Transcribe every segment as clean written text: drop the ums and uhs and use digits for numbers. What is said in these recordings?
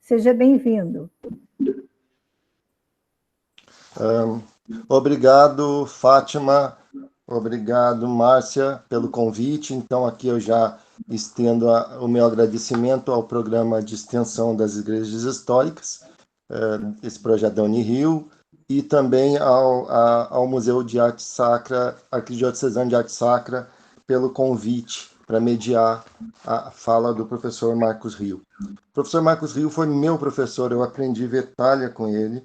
Seja bem-vindo. Obrigado, Fátima. Obrigado, Márcia, pelo convite. Então, aqui eu já estendo o meu agradecimento ao Programa de Extensão das Igrejas Históricas, esse projeto da Unirio, e também ao Museu de Arte Sacra, Arquidiocesano de Arte Sacra, pelo convite para mediar a fala do professor Marcos Rio. O professor Marcos Rio foi meu professor, eu aprendi Vetalha com ele,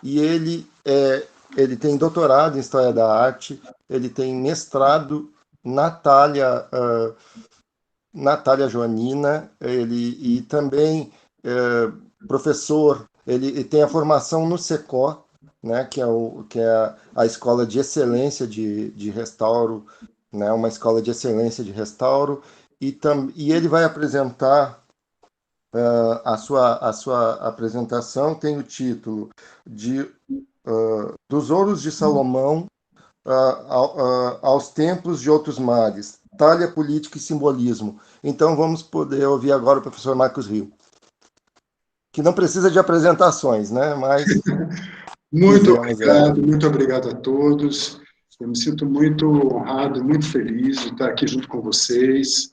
e ele tem doutorado em História da Arte, ele tem mestrado Natália Joanina, e também professor, ele tem a formação no SECO, né, que é a Escola de Excelência de Restauro, né, uma escola de excelência de restauro, e ele vai apresentar a sua apresentação, tem o título de Dos Ouros de Salomão aos Templos de Outros Mares, Talha, Política e Simbolismo. Então vamos poder ouvir agora o professor Marcos Rio, que não precisa de apresentações, né? Mas muito obrigado a todos. Eu me sinto muito honrado, muito feliz de estar aqui junto com vocês.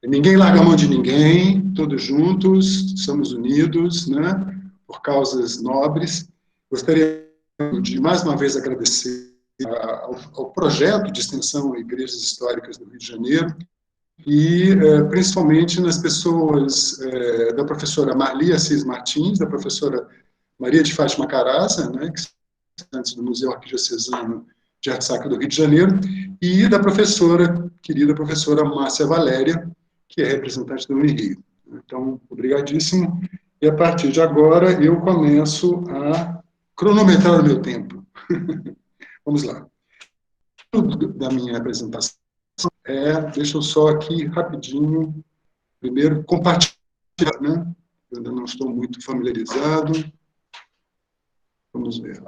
Ninguém larga a mão de ninguém, todos juntos, somos unidos, né, por causas nobres. Gostaria de, mais uma vez, agradecer ao projeto de extensão Igrejas Históricas do Rio de Janeiro, e principalmente nas pessoas da professora Marli Assis Martins, da professora Maria de Fátima Caraza, né, que é do Museu Arquidiocesano de Arte Sacra do Rio de Janeiro, e da querida professora Márcia Valéria, que é representante da Unirio. Então, obrigadíssimo. E a partir de agora, eu começo a cronometrar o meu tempo. Vamos lá. Da minha apresentação deixa eu só aqui rapidinho, primeiro, compartilhar, né? Eu ainda não estou muito familiarizado. Vamos ver.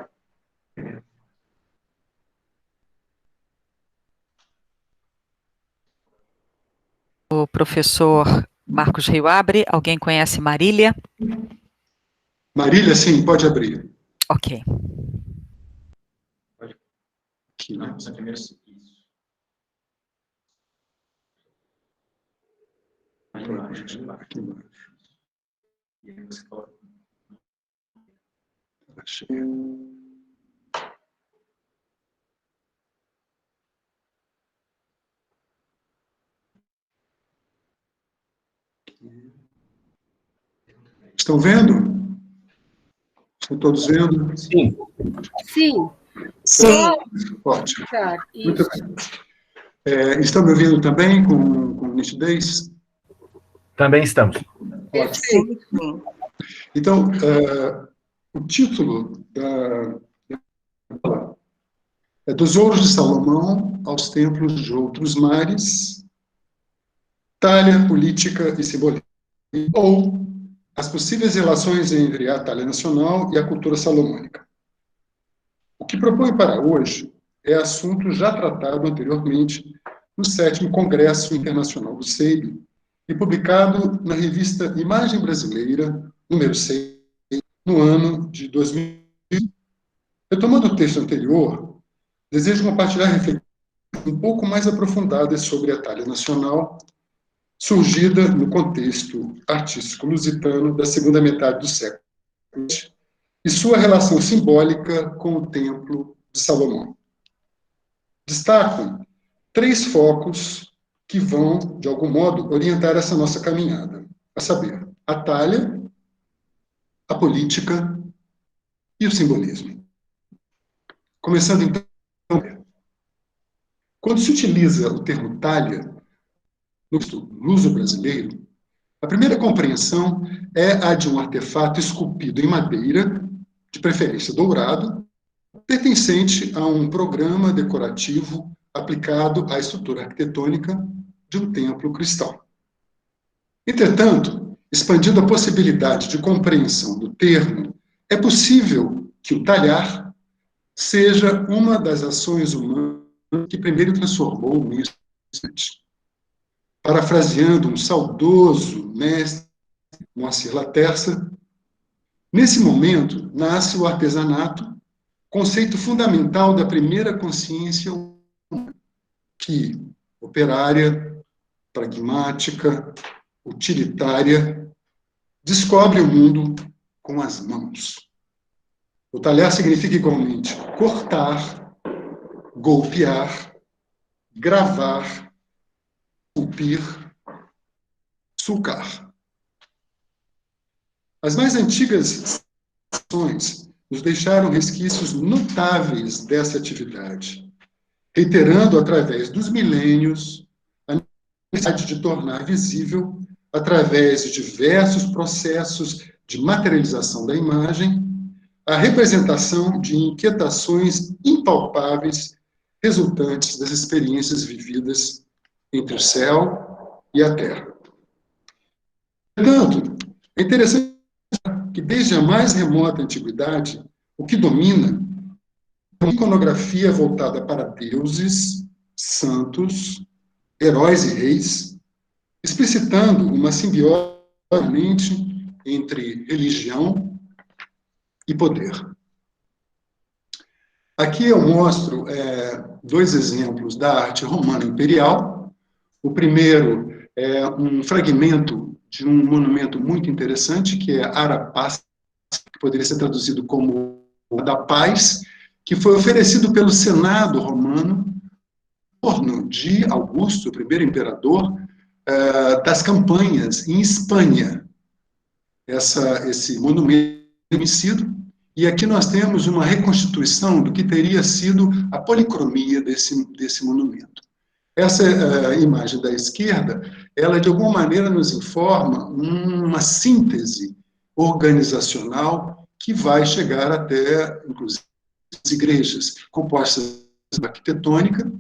O professor Marcos Rio abre. Alguém conhece Marília? Marília, sim, pode abrir. Ok. Aqui, né? Aqui embaixo. Estão vendo? Estão todos vendo? Sim. Sim. Sim. Ótimo. Muito bem. Estão me ouvindo também com nitidez? Também estamos. Ótimo. Então, o título é Dos Ouros de Salomão aos Templos de Outros Mares, Talha, Política e Simbolismo, ou as possíveis relações entre a Talha nacional e a cultura salomônica. O que propõe para hoje é assunto já tratado anteriormente no 7º Congresso Internacional do SEIB e publicado na revista Imagem Brasileira, número 6, no ano de 2000. Retomando o texto anterior, desejo compartilhar reflexões um pouco mais aprofundadas sobre a Talha nacional, surgida no contexto artístico lusitano da segunda metade do século XX, e sua relação simbólica com o Templo de Salomão. Destaco 3 focos que vão, de algum modo, orientar essa nossa caminhada, a saber, a Talha, a política e o simbolismo. Começando, então, quando se utiliza o termo Talha no luso-brasileiro, a primeira compreensão é a de um artefato esculpido em madeira, de preferência dourado, pertencente a um programa decorativo aplicado à estrutura arquitetônica de um templo cristão. Entretanto, expandindo a possibilidade de compreensão do termo, é possível que o talhar seja uma das ações humanas que primeiro transformou o meio. Parafraseando um saudoso mestre, Moacir Laterça, Nesse momento, nasce o artesanato, conceito fundamental da primeira consciência humana, que, operária, pragmática, utilitária, descobre o mundo com as mãos. O talhar significa igualmente cortar, golpear, gravar, esculpir, sulcar. As mais antigas civilizações nos deixaram resquícios notáveis dessa atividade, reiterando através dos milênios a necessidade de tornar visível, através de diversos processos de materialização da imagem, a representação de inquietações impalpáveis resultantes das experiências vividas entre o céu e a terra. Portanto, é interessante que desde a mais remota antiguidade, o que domina é uma iconografia voltada para deuses, santos, heróis e reis, explicitando uma simbiose entre religião e poder. Aqui eu mostro dois exemplos da arte romana imperial. O primeiro é um fragmento de um monumento muito interessante, que é Ara-Paz, que poderia ser traduzido como da Paz, que foi oferecido pelo Senado romano em torno de Augusto, o primeiro imperador, das campanhas em Espanha. Esse monumento é conhecido, e aqui nós temos uma reconstituição do que teria sido a policromia desse monumento. Essa imagem da esquerda, ela de alguma maneira nos informa uma síntese organizacional que vai chegar até, inclusive, as igrejas, compostas da arquitetônica,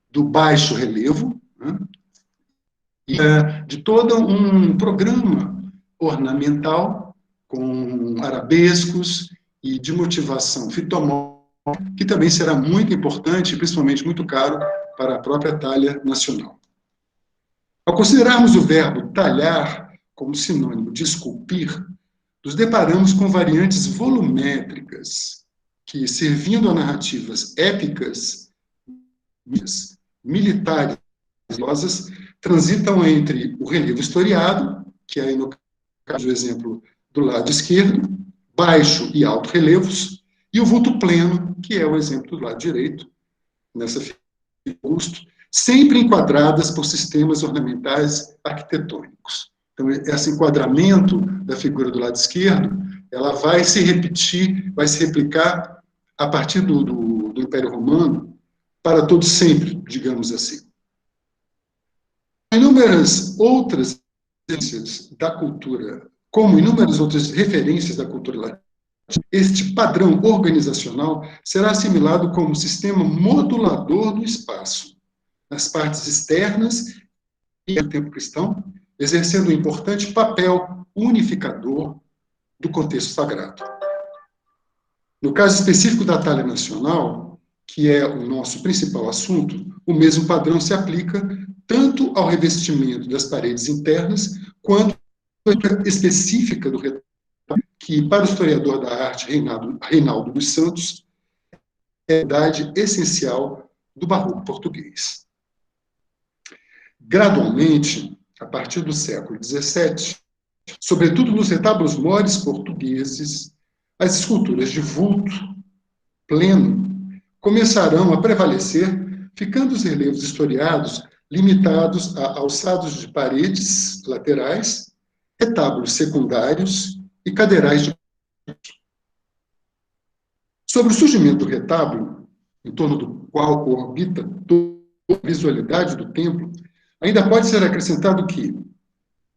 do baixo relevo, né, e de todo um programa ornamental com arabescos e de motivação fitomórfica, que também será muito importante, principalmente muito caro, para a própria talha nacional. Ao considerarmos o verbo talhar como sinônimo de esculpir, nos deparamos com variantes volumétricas que, servindo a narrativas épicas, militares e religiosas, transitam entre o relevo historiado, que é, no caso do exemplo do lado esquerdo, baixo e alto relevos, e o vulto pleno, que é o exemplo do lado direito, nessa figura de Augusto, sempre enquadradas por sistemas ornamentais arquitetônicos. Então, esse enquadramento da figura do lado esquerdo, ela vai se repetir, vai se replicar a partir do Império Romano para todo sempre, digamos assim. Inúmeras outras referências da cultura, como inúmeras outras referências da cultura latina, este padrão organizacional será assimilado como sistema modulador do espaço, nas partes externas e no tempo cristão, exercendo um importante papel unificador do contexto sagrado. No caso específico da talha nacional, que é o nosso principal assunto, o mesmo padrão se aplica tanto ao revestimento das paredes internas, quanto à específica do retrato, que, para o historiador da arte Reinaldo dos Santos, é a idade essencial do barroco português. Gradualmente, a partir do século XVII, sobretudo nos retábulos mores portugueses, as esculturas de vulto pleno começarão a prevalecer, ficando os relevos historiados limitados a alçados de paredes laterais, retábulos secundários e cadeirais de... Sobre o surgimento do retábulo, em torno do qual orbita toda a visualidade do templo, ainda pode ser acrescentado que,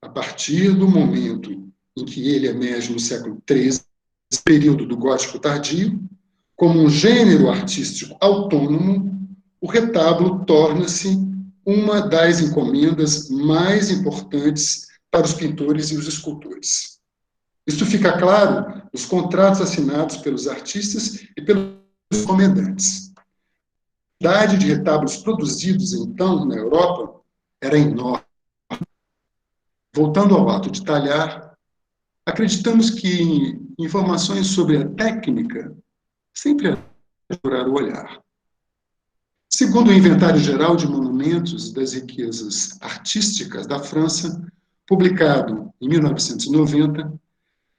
a partir do momento em que ele emerge no século XIII, período do gótico tardio, como um gênero artístico autônomo, o retábulo torna-se uma das encomendas mais importantes para os pintores e os escultores. Isso fica claro nos contratos assinados pelos artistas e pelos encomendantes. A quantidade de retábulos produzidos, então, na Europa, era enorme. Voltando ao ato de talhar, acreditamos que informações sobre a técnica sempre ajudará o olhar. Segundo o Inventário Geral de Monumentos das Riquezas Artísticas da França, publicado em 1990,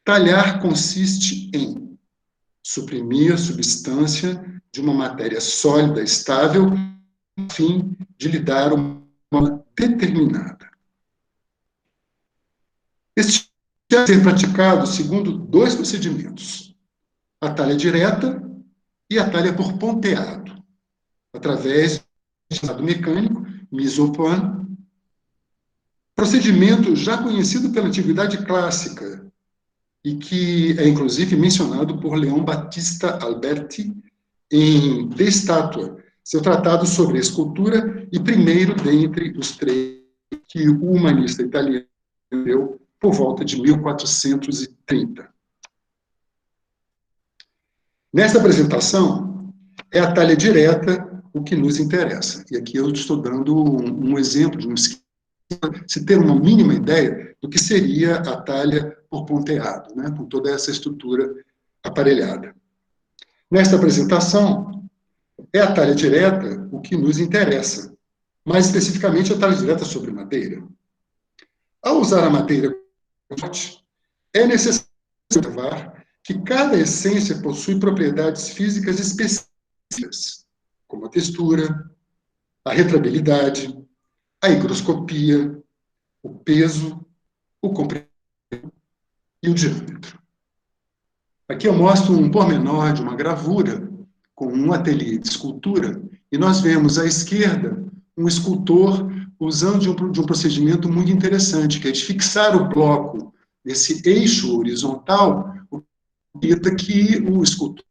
talhar consiste em suprimir a substância de uma matéria sólida, estável, a fim de lhe dar uma determinada. Este deve ser praticado segundo dois procedimentos: a talha direta e a talha por ponteado, através de estado mecânico, mise au point, procedimento já conhecido pela antiguidade clássica e que é inclusive mencionado por Leon Battista Alberti em De Statua, seu tratado sobre a escultura, e primeiro dentre os três que o humanista italiano deu por volta de 1430. Nesta apresentação, é a talha direta o que nos interessa. E aqui eu estou dando um exemplo de um esquema, se ter uma mínima ideia do que seria a talha por ponteado, né, com toda essa estrutura aparelhada. Nesta apresentação, é a talha direta o que nos interessa, mais especificamente a talha direta sobre madeira. Ao usar a madeira, é necessário observar que cada essência possui propriedades físicas específicas, como a textura, a retrabilidade, a higroscopia, o peso, o comprimento e o diâmetro. Aqui eu mostro um pormenor de uma gravura com um ateliê de escultura, e nós vemos à esquerda um escultor usando de um procedimento muito interessante, que é de fixar o bloco nesse eixo horizontal, o que permite que o escultor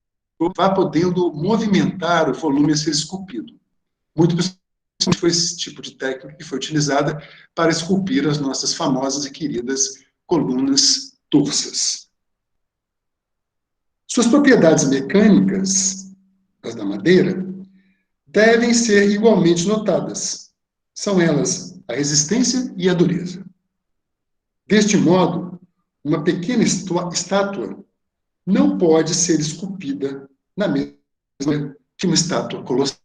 vá podendo movimentar o volume a ser esculpido. Muito foi esse tipo de técnica que foi utilizada para esculpir as nossas famosas e queridas colunas tursas. Suas propriedades mecânicas, as da madeira, devem ser igualmente notadas. São elas a resistência e a dureza. Deste modo, uma pequena estátua não pode ser esculpida na mesma que uma estátua colossal.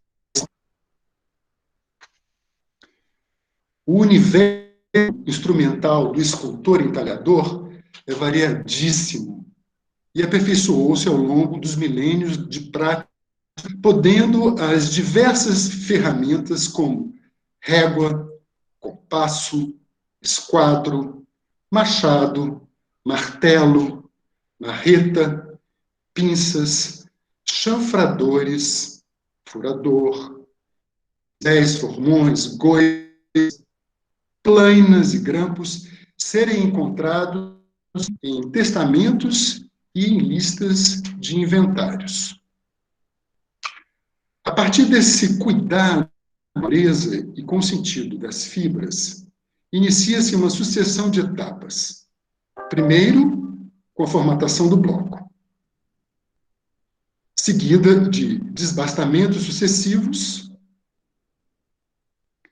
O universo instrumental do escultor entalhador é variadíssimo e aperfeiçoou-se ao longo dos milênios de prática, podendo as diversas ferramentas como régua, compasso, esquadro, machado, martelo, marreta, pinças, chanfradores, furador, 10 formões, goias, plainas e grampos serem encontrados em testamentos e em listas de inventários. A partir desse cuidado com a pureza e com o sentido das fibras, inicia-se uma sucessão de etapas. Primeiro, com a formatação do bloco, seguida de desbastamentos sucessivos,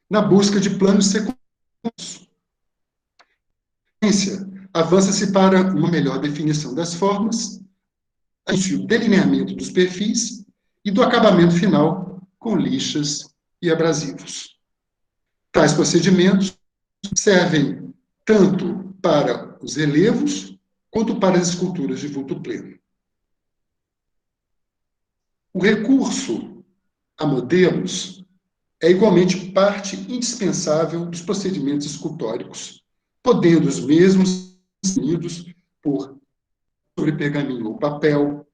na busca de planos secundários. Avança-se para uma melhor definição das formas, o delineamento dos perfis e do acabamento final com lixas e abrasivos. Tais procedimentos servem tanto para os relevos quanto para as esculturas de vulto pleno. O recurso a modelos é igualmente parte indispensável dos procedimentos escultóricos, podendo os mesmos ser definidos por sobre pergaminho ou papel,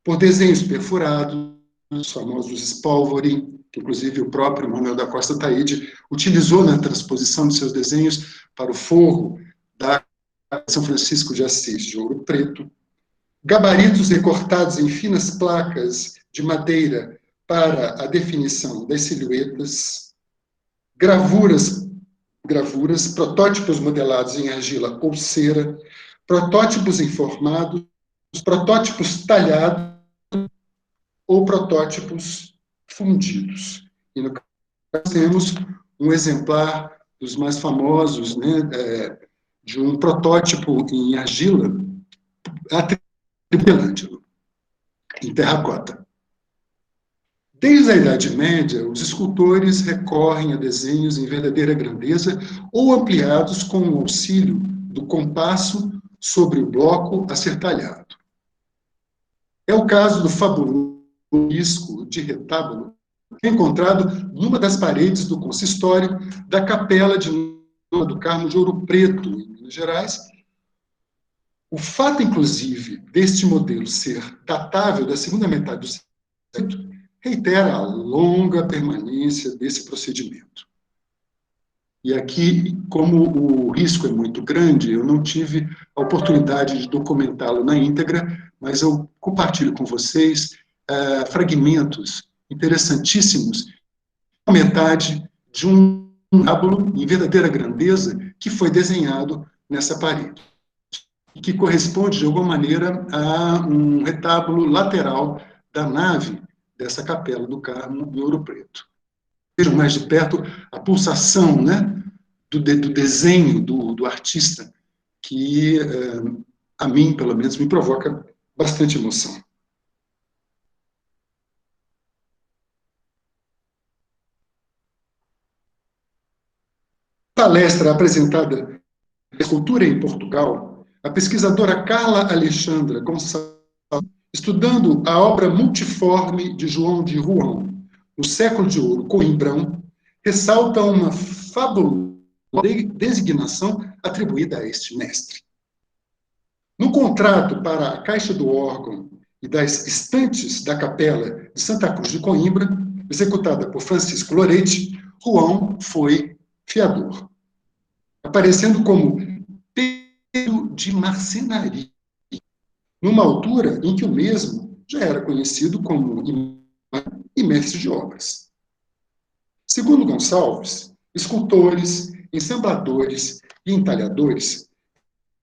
por desenhos perfurados, os famosos spalvori, que inclusive o próprio Manuel da Costa Taide utilizou na transposição de seus desenhos para o forro da São Francisco de Assis, de ouro preto, gabaritos recortados em finas placas de madeira para a definição das silhuetas, gravuras, protótipos modelados em argila ou cera, protótipos informados, protótipos talhados ou protótipos fundidos. E no caso temos um exemplar dos mais famosos, né, de um protótipo em argila, Michelangelo, em terracota. Desde a Idade Média, os escultores recorrem a desenhos em verdadeira grandeza ou ampliados com o auxílio do compasso sobre o bloco a ser talhado. É o caso do fabuloso disco de retábulo encontrado numa das paredes do consistório da Capela de Nossa do Carmo de Ouro Preto, em Minas Gerais. O fato, inclusive, deste modelo ser datável da segunda metade do século reitera a longa permanência desse procedimento. E aqui, como o risco é muito grande, eu não tive a oportunidade de documentá-lo na íntegra, mas eu compartilho com vocês fragmentos interessantíssimos, a metade de um retábulo em verdadeira grandeza que foi desenhado nessa parede, e que corresponde, de alguma maneira, a um retábulo lateral da nave dessa Capela do Carmo em Ouro Preto. Vejam mais de perto a pulsação, né, do desenho do artista, que a mim, pelo menos, me provoca bastante emoção. Palestra apresentada na escultura em Portugal, a pesquisadora Carla Alexandra Gonçalves, estudando a obra multiforme de João de Rouen, no século de ouro, Coimbrão, ressalta uma fabulosa designação atribuída a este mestre. No contrato para a caixa do órgão e das estantes da Capela de Santa Cruz de Coimbra, executada por Francisco Loretti, Rouen foi fiador, aparecendo como Pedro de Marcenaria, numa altura em que o mesmo já era conhecido como e mestre de obras. Segundo Gonçalves, escultores, ensambladores e entalhadores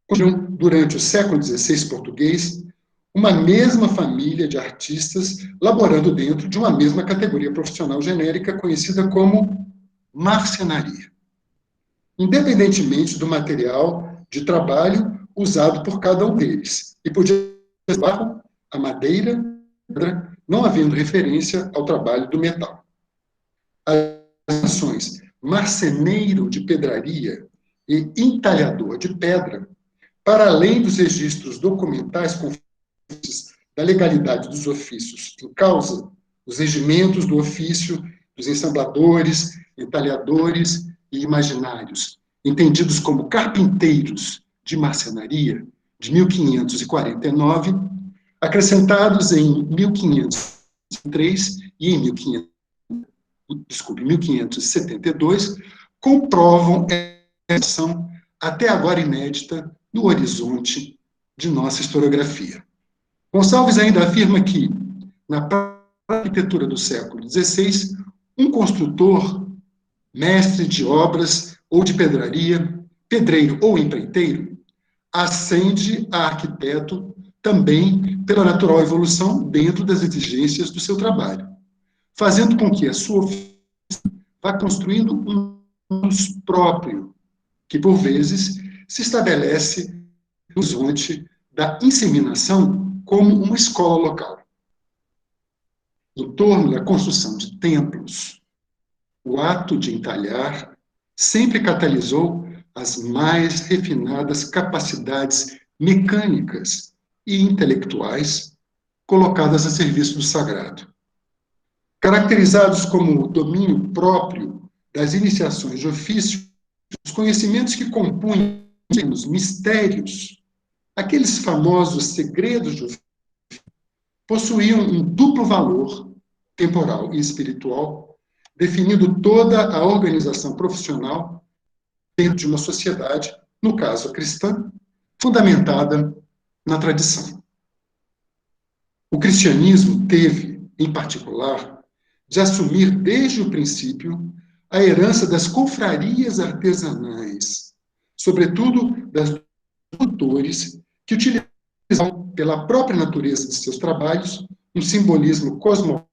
construíram, durante o século XVI português, uma mesma família de artistas laborando dentro de uma mesma categoria profissional genérica conhecida como marcenaria, independentemente do material de trabalho usado por cada um deles, e podia ser barro, a madeira, não havendo referência ao trabalho do metal. As noções marceneiro de pedraria e entalhador de pedra, para além dos registros documentais da legalidade dos ofícios em causa, os regimentos do ofício dos ensambladores, entalhadores e imaginários, entendidos como carpinteiros de marcenaria, de 1549, acrescentados em 1503 e em 1572, comprovam essa ação até agora inédita no horizonte de nossa historiografia. Gonçalves ainda afirma que, na arquitetura do século XVI, um construtor, mestre de obras ou de pedraria, pedreiro ou empreiteiro, ascende a arquiteto também pela natural evolução dentro das exigências do seu trabalho, fazendo com que a sua oficina vá construindo um uso próprio, que, por vezes, se estabelece no horizonte da inseminação como uma escola local. Em torno da construção de templos, o ato de entalhar sempre catalisou as mais refinadas capacidades mecânicas e intelectuais colocadas a serviço do sagrado. Caracterizados como domínio próprio das iniciações de ofício, os conhecimentos que compunham os mistérios, aqueles famosos segredos de ofício, possuíam um duplo valor, temporal e espiritual, definindo toda a organização profissional dentro de uma sociedade, no caso a cristã, fundamentada na tradição. O cristianismo teve, em particular, de assumir desde o princípio a herança das confrarias artesanais, sobretudo das doutores que utilizavam, pela própria natureza de seus trabalhos, um simbolismo cosmológico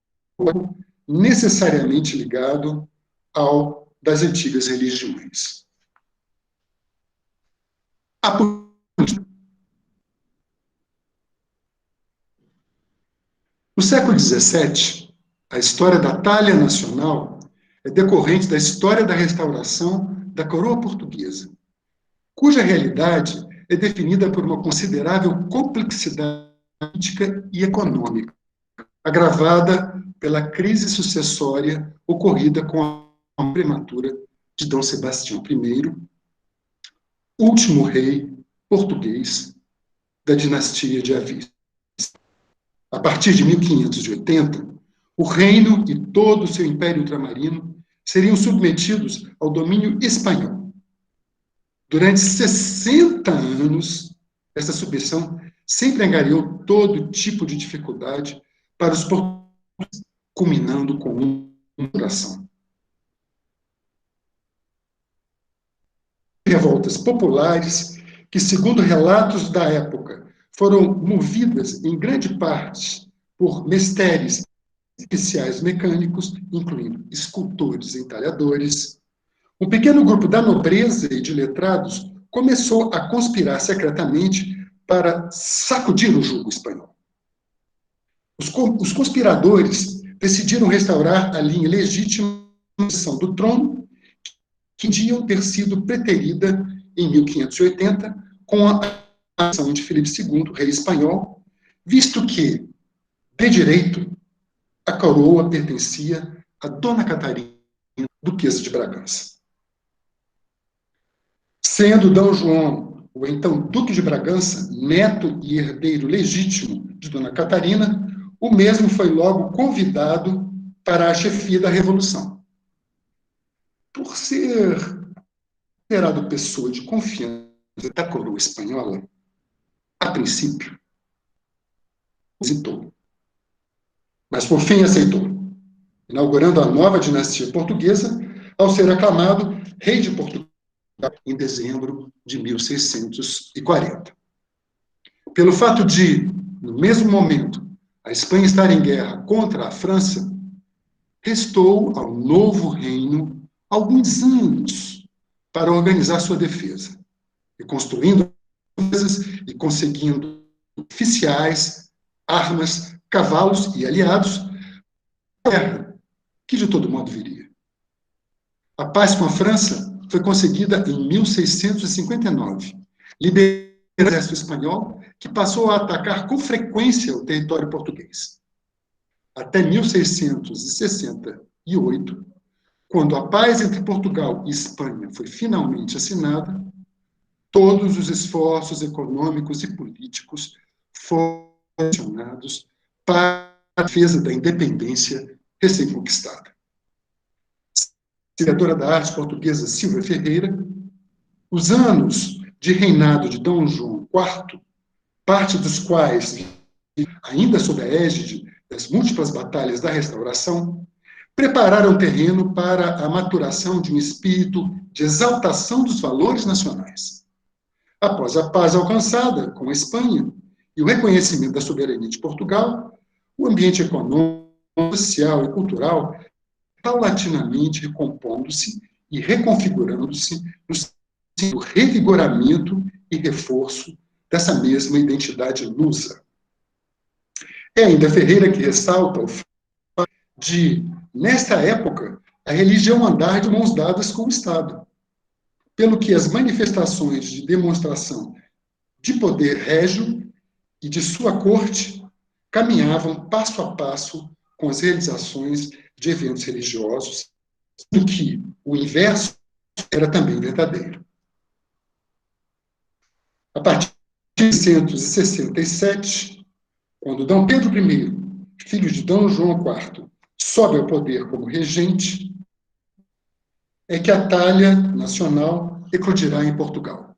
necessariamente ligado ao das antigas religiões. A política. No século XVII, a história da talha nacional é decorrente da história da restauração da coroa portuguesa, cuja realidade é definida por uma considerável complexidade política e econômica, agravada pela crise sucessória ocorrida com a prematura de Dom Sebastião I, último rei português da dinastia de Avis. A partir de 1580, o reino e todo o seu império ultramarino seriam submetidos ao domínio espanhol. Durante 60 anos, essa submissão sempre angariou todo tipo de dificuldade para os portugueses, culminando com uma oração. Revoltas populares que, segundo relatos da época, foram movidas em grande parte por mestères especiais mecânicos, incluindo escultores e entalhadores. Um pequeno grupo da nobreza e de letrados começou a conspirar secretamente para sacudir o jugo espanhol. Os conspiradores decidiram restaurar a linha legítima do trono, que tinham ter sido preterida em 1580 com a ação de Filipe II, rei espanhol, visto que, de direito, a coroa pertencia a Dona Catarina, duquesa de Bragança. Sendo D. João, o então Duque de Bragança, neto e herdeiro legítimo de Dona Catarina, o mesmo foi logo convidado para a chefia da Revolução. Por ser considerado pessoa de confiança da coroa espanhola, a princípio, hesitou. Mas por fim aceitou, inaugurando a nova dinastia portuguesa ao ser aclamado rei de Portugal em dezembro de 1640. Pelo fato de, no mesmo momento, a Espanha estar em guerra contra a França, restou ao novo reino alguns anos para organizar sua defesa, e construindo coisas e conseguindo oficiais, armas, cavalos e aliados, guerra, que de todo modo viria. A paz com a França foi conseguida em 1659, liberando o exército espanhol, que passou a atacar com frequência o território português. Até 1668, quando a paz entre Portugal e Espanha foi finalmente assinada, todos os esforços econômicos e políticos foram direcionados para a defesa da independência recém-conquistada. Historiadora da arte portuguesa Silvia Ferreira, os anos de reinado de Dom João IV, parte dos quais, ainda sob a égide das múltiplas batalhas da Restauração, prepararam terreno para a maturação de um espírito de exaltação dos valores nacionais. Após a paz alcançada com a Espanha e o reconhecimento da soberania de Portugal, o ambiente econômico, social e cultural paulatinamente recompondo-se e reconfigurando-se no sentido do revigoramento e reforço dessa mesma identidade lusa. É ainda Ferreira que ressalta o fato de, nesta época, a religião andar de mãos dadas com o Estado, pelo que as manifestações de demonstração de poder régio e de sua corte caminhavam passo a passo com as realizações de eventos religiosos, do que o inverso era também verdadeiro. A partir de 1667, quando Dom Pedro I, filho de Dom João IV, sobe ao poder como regente, é que a talha nacional eclodirá em Portugal,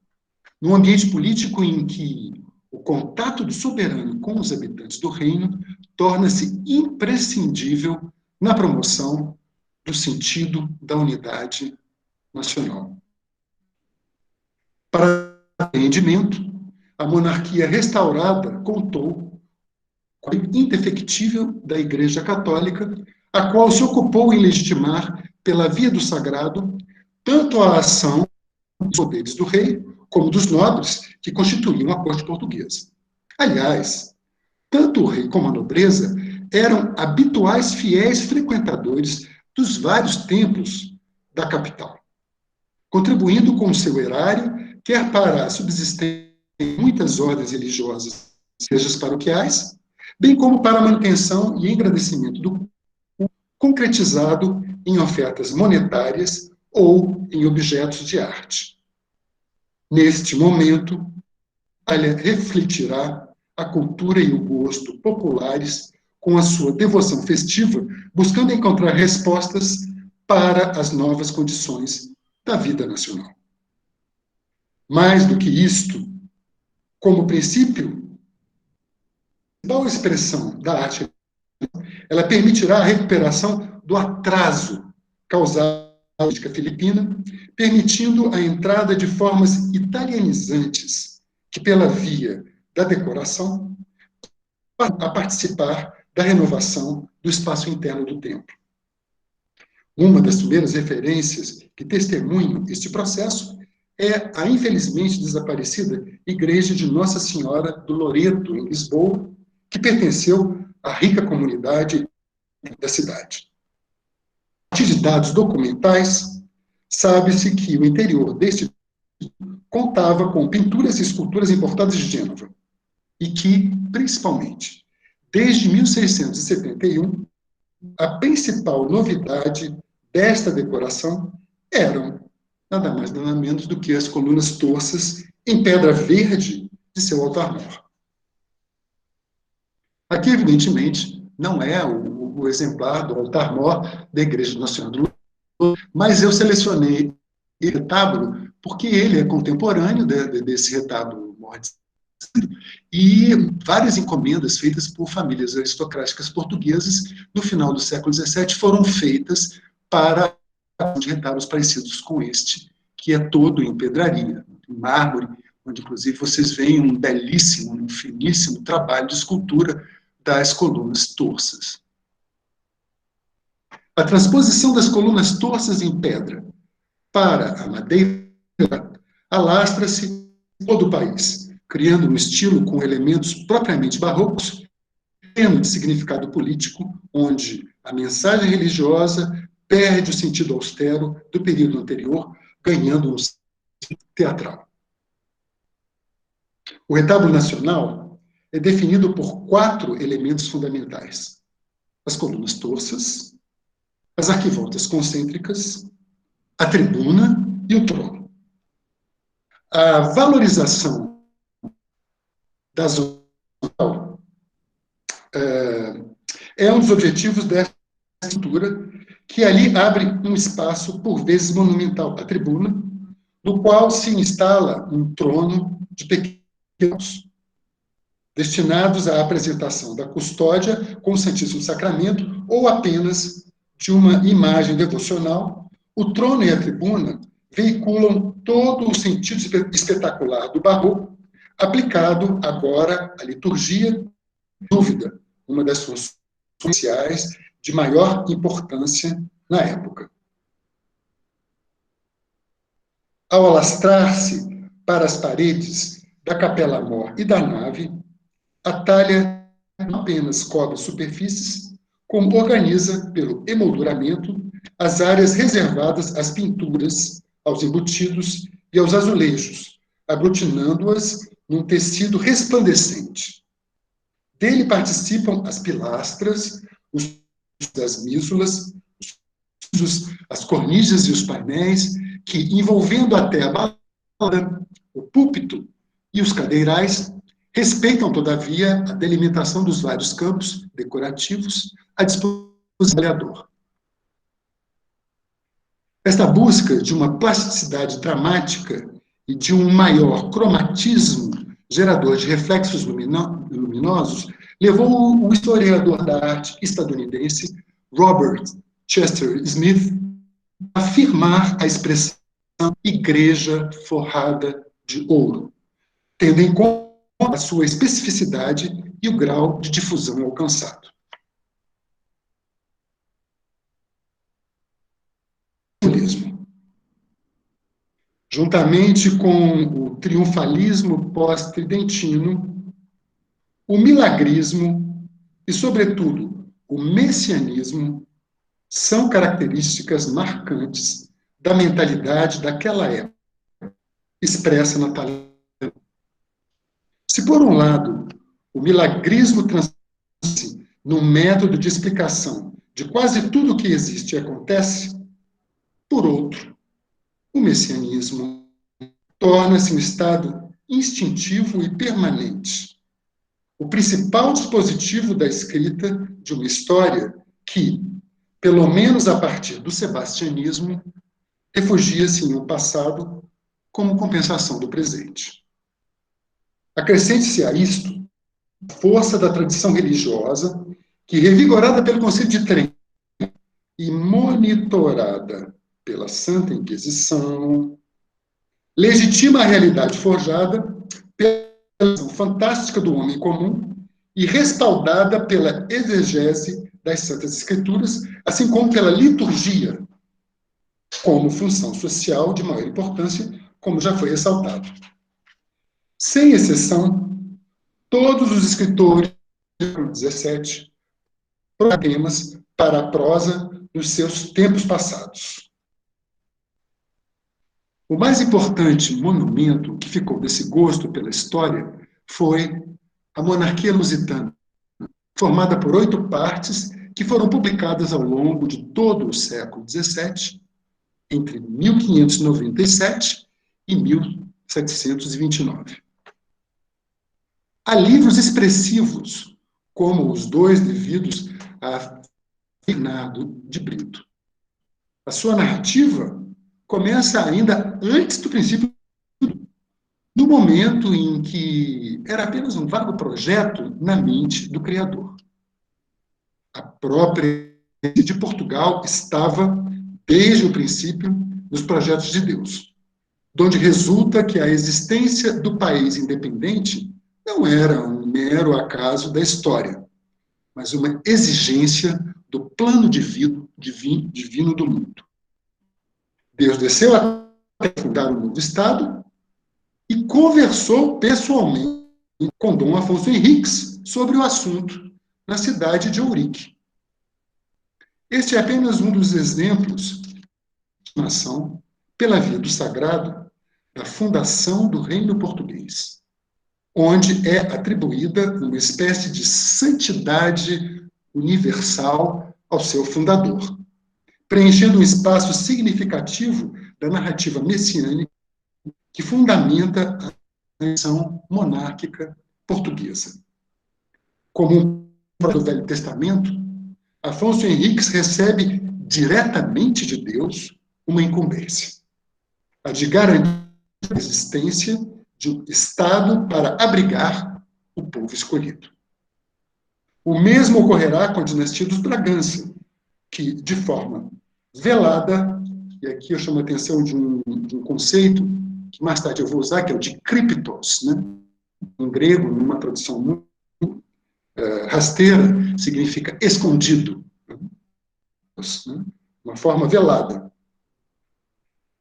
num ambiente político em que o contato do soberano com os habitantes do reino torna-se imprescindível na promoção do sentido da unidade nacional. Para entendimento, a monarquia restaurada contou com a indefectível da Igreja Católica, a qual se ocupou em legitimar, pela via do sagrado, tanto a ação dos poderes do rei, como dos nobres que constituíam a corte portuguesa. Aliás, tanto o rei como a nobreza eram habituais fiéis frequentadores dos vários templos da capital, contribuindo com o seu erário, quer para a subsistência de muitas ordens religiosas, igrejas paroquiais, bem como para a manutenção e engrandecimento do culto, concretizado em ofertas monetárias ou em objetos de arte. Neste momento, ela refletirá a cultura e o gosto populares com a sua devoção festiva, buscando encontrar respostas para as novas condições da vida nacional. Mais do que isto, como princípio, a principal expressão da arte, ela permitirá a recuperação do atraso causado pela política filipina, permitindo a entrada de formas italianizantes que, pela via da decoração, a participar da renovação do espaço interno do templo. Uma das primeiras referências que testemunham este processo é a infelizmente desaparecida Igreja de Nossa Senhora do Loreto, em Lisboa, que pertenceu à rica comunidade da cidade. A partir de dados documentais, sabe-se que o interior deste contava com pinturas e esculturas importadas de Gênova, e que, principalmente, desde 1671, a principal novidade desta decoração eram nada mais nada menos do que as colunas torças em pedra verde de seu altar-mor. Aqui, evidentemente, não é o exemplar do altar-mor da Igreja Nossa Senhora do Loreto, mas eu selecionei esse retábulo porque ele é contemporâneo desse retábulo mor e várias encomendas feitas por famílias aristocráticas portuguesas no final do século XVII foram feitas para retábulos parecidos com este, que é todo em pedraria, em mármore, onde inclusive vocês veem um belíssimo, um finíssimo trabalho de escultura das colunas torças. A transposição das colunas torças em pedra para a madeira alastra-se em todo o país, criando um estilo com elementos propriamente barrocos, pleno de significado político, onde a mensagem religiosa perde o sentido austero do período anterior, ganhando um sentido teatral. O retábulo nacional é definido por 4 elementos fundamentais: as colunas torças, as arquivoltas concêntricas, a tribuna e o trono. A valorização da zona é um dos objetivos dessa estrutura, que ali abre um espaço, por vezes monumental, a tribuna, no qual se instala um trono de pequenos, destinados à apresentação da custódia com o Santíssimo Sacramento ou apenas de uma imagem devocional. O trono e a tribuna veiculam todo o sentido espetacular do barroco, aplicado agora à liturgia, dúvida, uma das funções sociais de maior importância na época. Ao alastrar-se para as paredes da capela-mor e da nave, a talha não apenas cobre superfícies, como organiza, pelo emolduramento, as áreas reservadas às pinturas, aos embutidos e aos azulejos, aglutinando-as num tecido resplandecente. Dele participam as pilastras, as mísulas, as cornises e os painéis, que, envolvendo até a balada, o púlpito e os cadeirais, respeitam, todavia, a delimitação dos vários campos decorativos à disposição do trabalhador. Esta busca de uma plasticidade dramática e de um maior cromatismo gerador de reflexos luminosos levou o historiador da arte estadunidense Robert Chester Smith a afirmar a expressão igreja forrada de ouro, tendo em conta a sua especificidade e o grau de difusão alcançado. Juntamente com o triunfalismo pós-tridentino, o milagrismo e, sobretudo, o messianismo são características marcantes da mentalidade daquela época, expressa na palavra. Se, por um lado, o milagrismo transforma-se num método de explicação de quase tudo o que existe e acontece, por outro, o messianismo torna-se um estado instintivo e permanente, o principal dispositivo da escrita de uma história que, pelo menos a partir do sebastianismo, refugia-se em um passado como compensação do presente. Acrescente-se a isto a força da tradição religiosa que, revigorada pelo Concílio de Trento e monitorada pela Santa Inquisição, legitima a realidade forjada pela visão fantástica do homem comum e respaldada pela exegese das Santas Escrituras, assim como pela liturgia, como função social de maior importância, como já foi ressaltado. Sem exceção, todos os escritores do século XVII temas para a prosa dos seus tempos passados. O mais importante monumento que ficou desse gosto pela história foi a Monarquia Lusitana, formada por 8 partes que foram publicadas ao longo de todo o século XVII, entre 1597 e 1729. Há livros expressivos, como os 2 devidos a Bernardo de Brito. A sua narrativa começa ainda antes do princípio, no momento em que era apenas um vago projeto na mente do Criador. A própria de Portugal estava, desde o princípio, nos projetos de Deus, donde resulta que a existência do país independente não era um mero acaso da história, mas uma exigência do plano divino do mundo. Deus desceu até fundar um novo Estado e conversou pessoalmente com Dom Afonso Henriques sobre o assunto na cidade de Ourique. Este é apenas um dos exemplos de ação pela via do sagrado da fundação do Reino Português, onde é atribuída uma espécie de santidade universal ao seu fundador, preenchendo um espaço significativo da narrativa messiânica que fundamenta a tradição monárquica portuguesa. Como um do Velho Testamento, Afonso Henriques recebe diretamente de Deus uma incumbência, a de garantir a existência de um Estado para abrigar o povo escolhido. O mesmo ocorrerá com a dinastia dos Bragança, que, de forma velada, e aqui eu chamo a atenção de um conceito que mais tarde eu vou usar, que é o de kriptos, né? Em grego, numa tradução muito rasteira, significa escondido, né? Uma forma velada.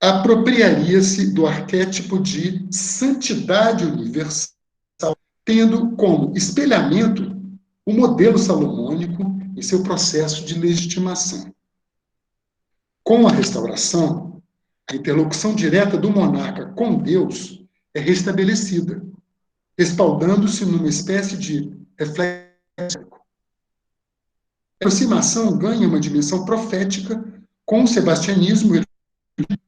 Apropriaria-se do arquétipo de santidade universal, tendo como espelhamento o modelo salomônico em seu processo de legitimação. Com a restauração, a interlocução direta do monarca com Deus é restabelecida, respaldando-se numa espécie de reflexo. A aproximação ganha uma dimensão profética com o sebastianismo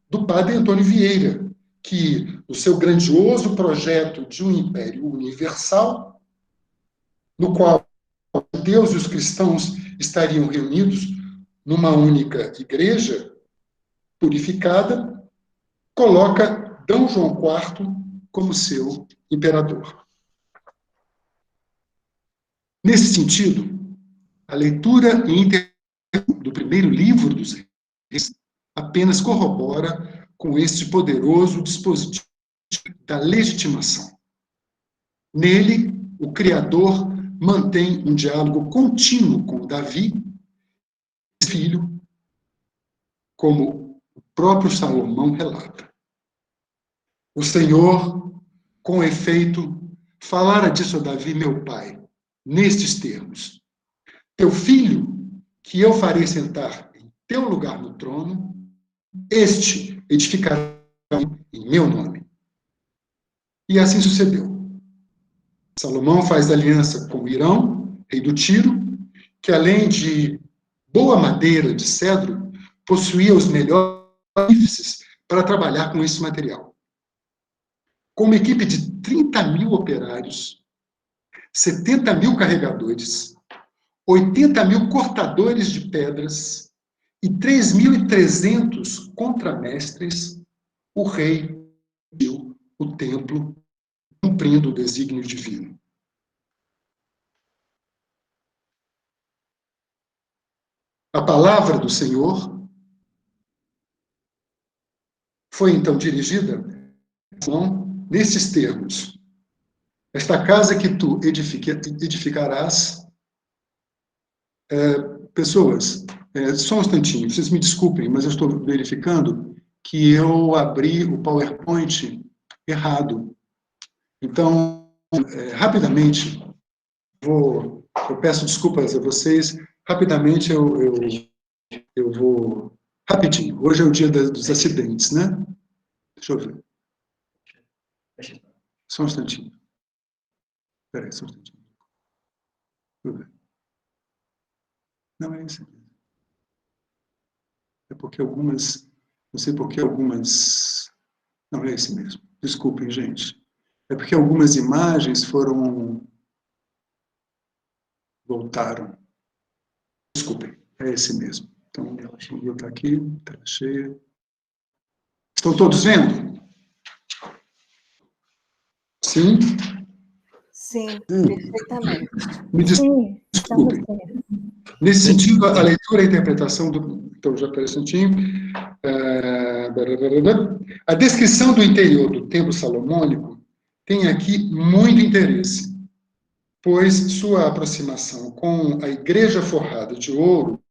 do padre Antônio Vieira, que, no seu grandioso projeto de um império universal, no qual Deus e os cristãos estariam reunidos numa única igreja purificada, coloca D. João IV como seu imperador. Nesse sentido, a leitura do primeiro livro dos Reis apenas corrobora com este poderoso dispositivo da legitimação. Nele, o Criador mantém um diálogo contínuo com Davi, filho, como o próprio Salomão relata. O Senhor, com efeito, falara disso a Davi, meu pai, nestes termos: teu filho, que eu farei sentar em teu lugar no trono, este edificará em meu nome. E assim sucedeu. Salomão faz aliança com Irão, rei do Tiro, que além de boa madeira de cedro, possuía os melhores artífices para trabalhar com esse material. Com uma equipe de 30.000 operários, 70.000 carregadores, 80.000 cortadores de pedras e 3.300 contramestres, o rei deu o templo, cumprindo o desígnio divino. A palavra do Senhor foi então dirigida nesses termos: esta casa que tu edificarás. Pessoas, só um instantinho, vocês me desculpem, mas eu estou verificando que eu abri o PowerPoint errado. Então, rapidamente, eu peço desculpas a vocês, rapidamente eu vou, rapidinho, hoje é o dia dos acidentes, né? Deixa eu ver. Só um instantinho. Espera aí, só um instantinho. Deixa eu ver. Não é esse mesmo. É porque algumas, não sei por que algumas, não é esse mesmo. Desculpem, gente. É porque algumas imagens voltaram. Desculpem, é esse mesmo. Então, deixa eu botar aqui, tela cheia. Estão todos vendo? Sim? Sim, perfeitamente. Me desculpem. Nesse sentido, a leitura e a interpretação do... Então, já espera um instantinho. A descrição do interior do templo salomônico tem aqui muito interesse, pois sua aproximação com a igreja forrada de ouro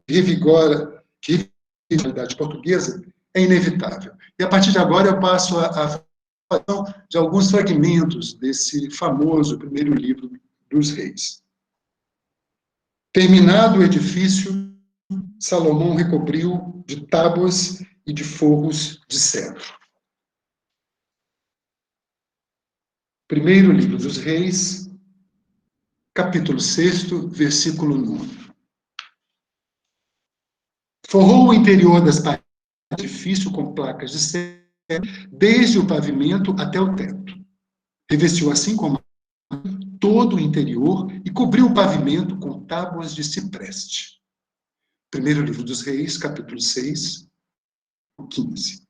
revigora de realidade portuguesa é inevitável. E a partir de agora eu passo a falar de alguns fragmentos desse famoso primeiro livro dos Reis. Terminado o edifício, Salomão recobriu de tábuas e de forros de cedro. Primeiro livro dos Reis, capítulo 6, versículo 9. Forrou o interior das paredes do edifício com placas de cedro, desde o pavimento até o teto. Revestiu assim como todo o interior e cobriu o pavimento com tábuas de cipreste. Primeiro livro dos Reis, capítulo 6, 15.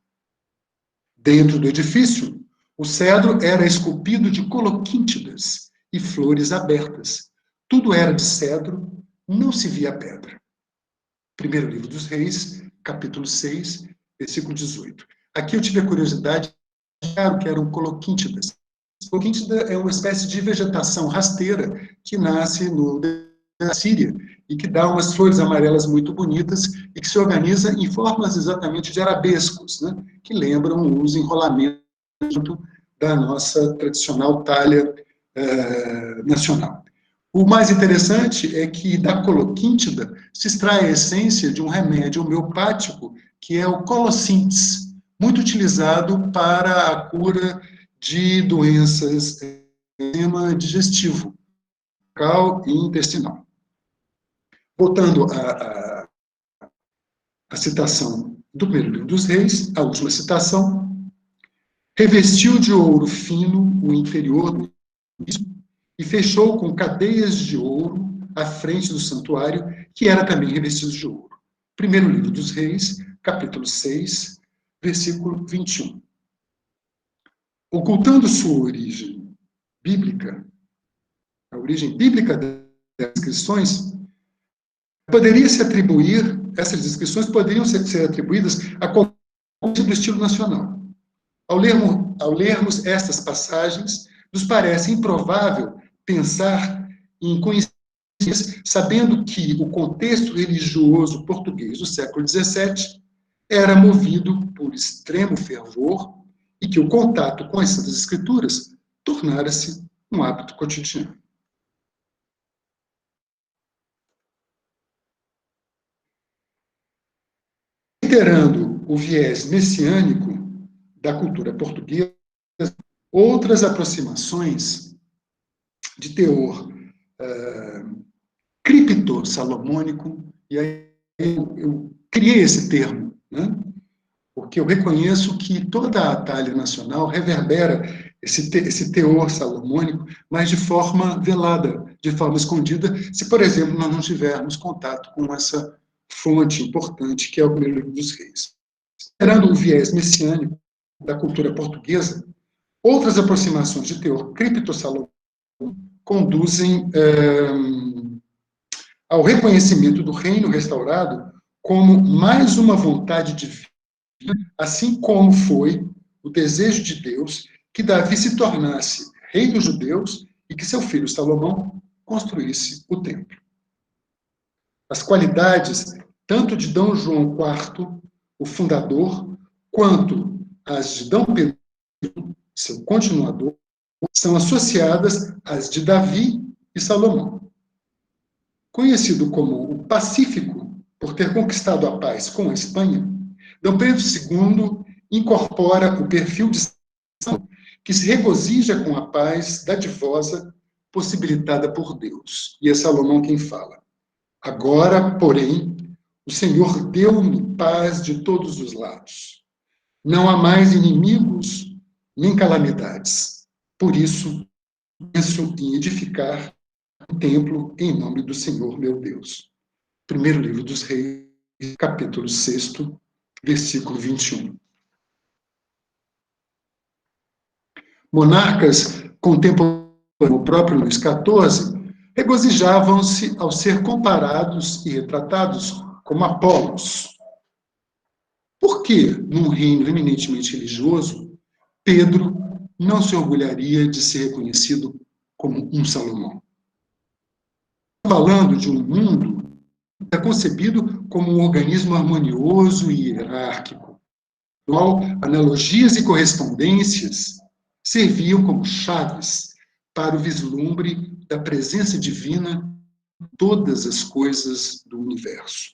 Dentro do edifício, o cedro era esculpido de coloquíntidas e flores abertas. Tudo era de cedro, não se via pedra. Primeiro livro dos Reis, capítulo 6, versículo 18. Aqui eu tive a curiosidade, claro que eram coloquíntidas. Coloquíntida é uma espécie de vegetação rasteira que nasce na Síria e que dá umas flores amarelas muito bonitas e que se organiza em formas exatamente de arabescos, né, que lembram os enrolamentos da nossa tradicional talha nacional. O mais interessante é que da coloquíntida se extrai a essência de um remédio homeopático que é o colocíntis, muito utilizado para a cura de doenças do sistema digestivo, bucal e intestinal. Voltando à citação do primeiro livro dos Reis, a última citação, revestiu de ouro fino o interior do edifício e fechou com cadeias de ouro à frente do santuário, que era também revestido de ouro. Primeiro livro dos Reis, capítulo 6, versículo 21. Ocultando sua origem bíblica, a origem bíblica das inscrições, essas descrições poderiam ser atribuídas a qualquer coisa do estilo nacional. Ao lermos estas passagens, nos parece improvável pensar em coincidências, sabendo que o contexto religioso português do século XVII era movido por extremo fervor e que o contato com as Santas Escrituras tornara-se um hábito cotidiano. considerando o viés messiânico da cultura portuguesa, outras aproximações de teor cripto-salomônico, e aí eu criei esse termo, né? Porque eu reconheço que toda a Itália nacional reverbera esse teor salomônico, mas de forma velada, de forma escondida, se, por exemplo, nós não tivermos contato com essa fonte importante, que é o primeiro livro dos reis. Considerando o viés messiânico da cultura portuguesa, outras aproximações de teor cripto-salomônico conduzem ao reconhecimento do reino restaurado como mais uma vontade divina, assim como foi o desejo de Deus que Davi se tornasse rei dos judeus e que seu filho Salomão construísse o templo. As qualidades, tanto de D. João IV, o fundador, quanto as de D. Pedro, seu continuador, são associadas às de Davi e Salomão. Conhecido como o Pacífico, por ter conquistado a paz com a Espanha, D. Pedro II incorpora o perfil de Salomão, que se regozija com a paz dadivosa possibilitada por Deus. E é Salomão quem fala. Agora, porém, o Senhor deu-me paz de todos os lados. Não há mais inimigos nem calamidades. Por isso, penso em edificar um templo em nome do Senhor meu Deus. Primeiro livro dos Reis, capítulo 6, versículo 21. Monarcas contemporâneos, como o próprio Luís XIV, regozijavam-se ao ser comparados e retratados como Apolos. Por que, num reino eminentemente religioso, Pedro não se orgulharia de ser reconhecido como um Salomão? Falando de um mundo que é concebido como um organismo harmonioso e hierárquico, no qual analogias e correspondências serviam como chaves para o vislumbre da presença divina em todas as coisas do universo.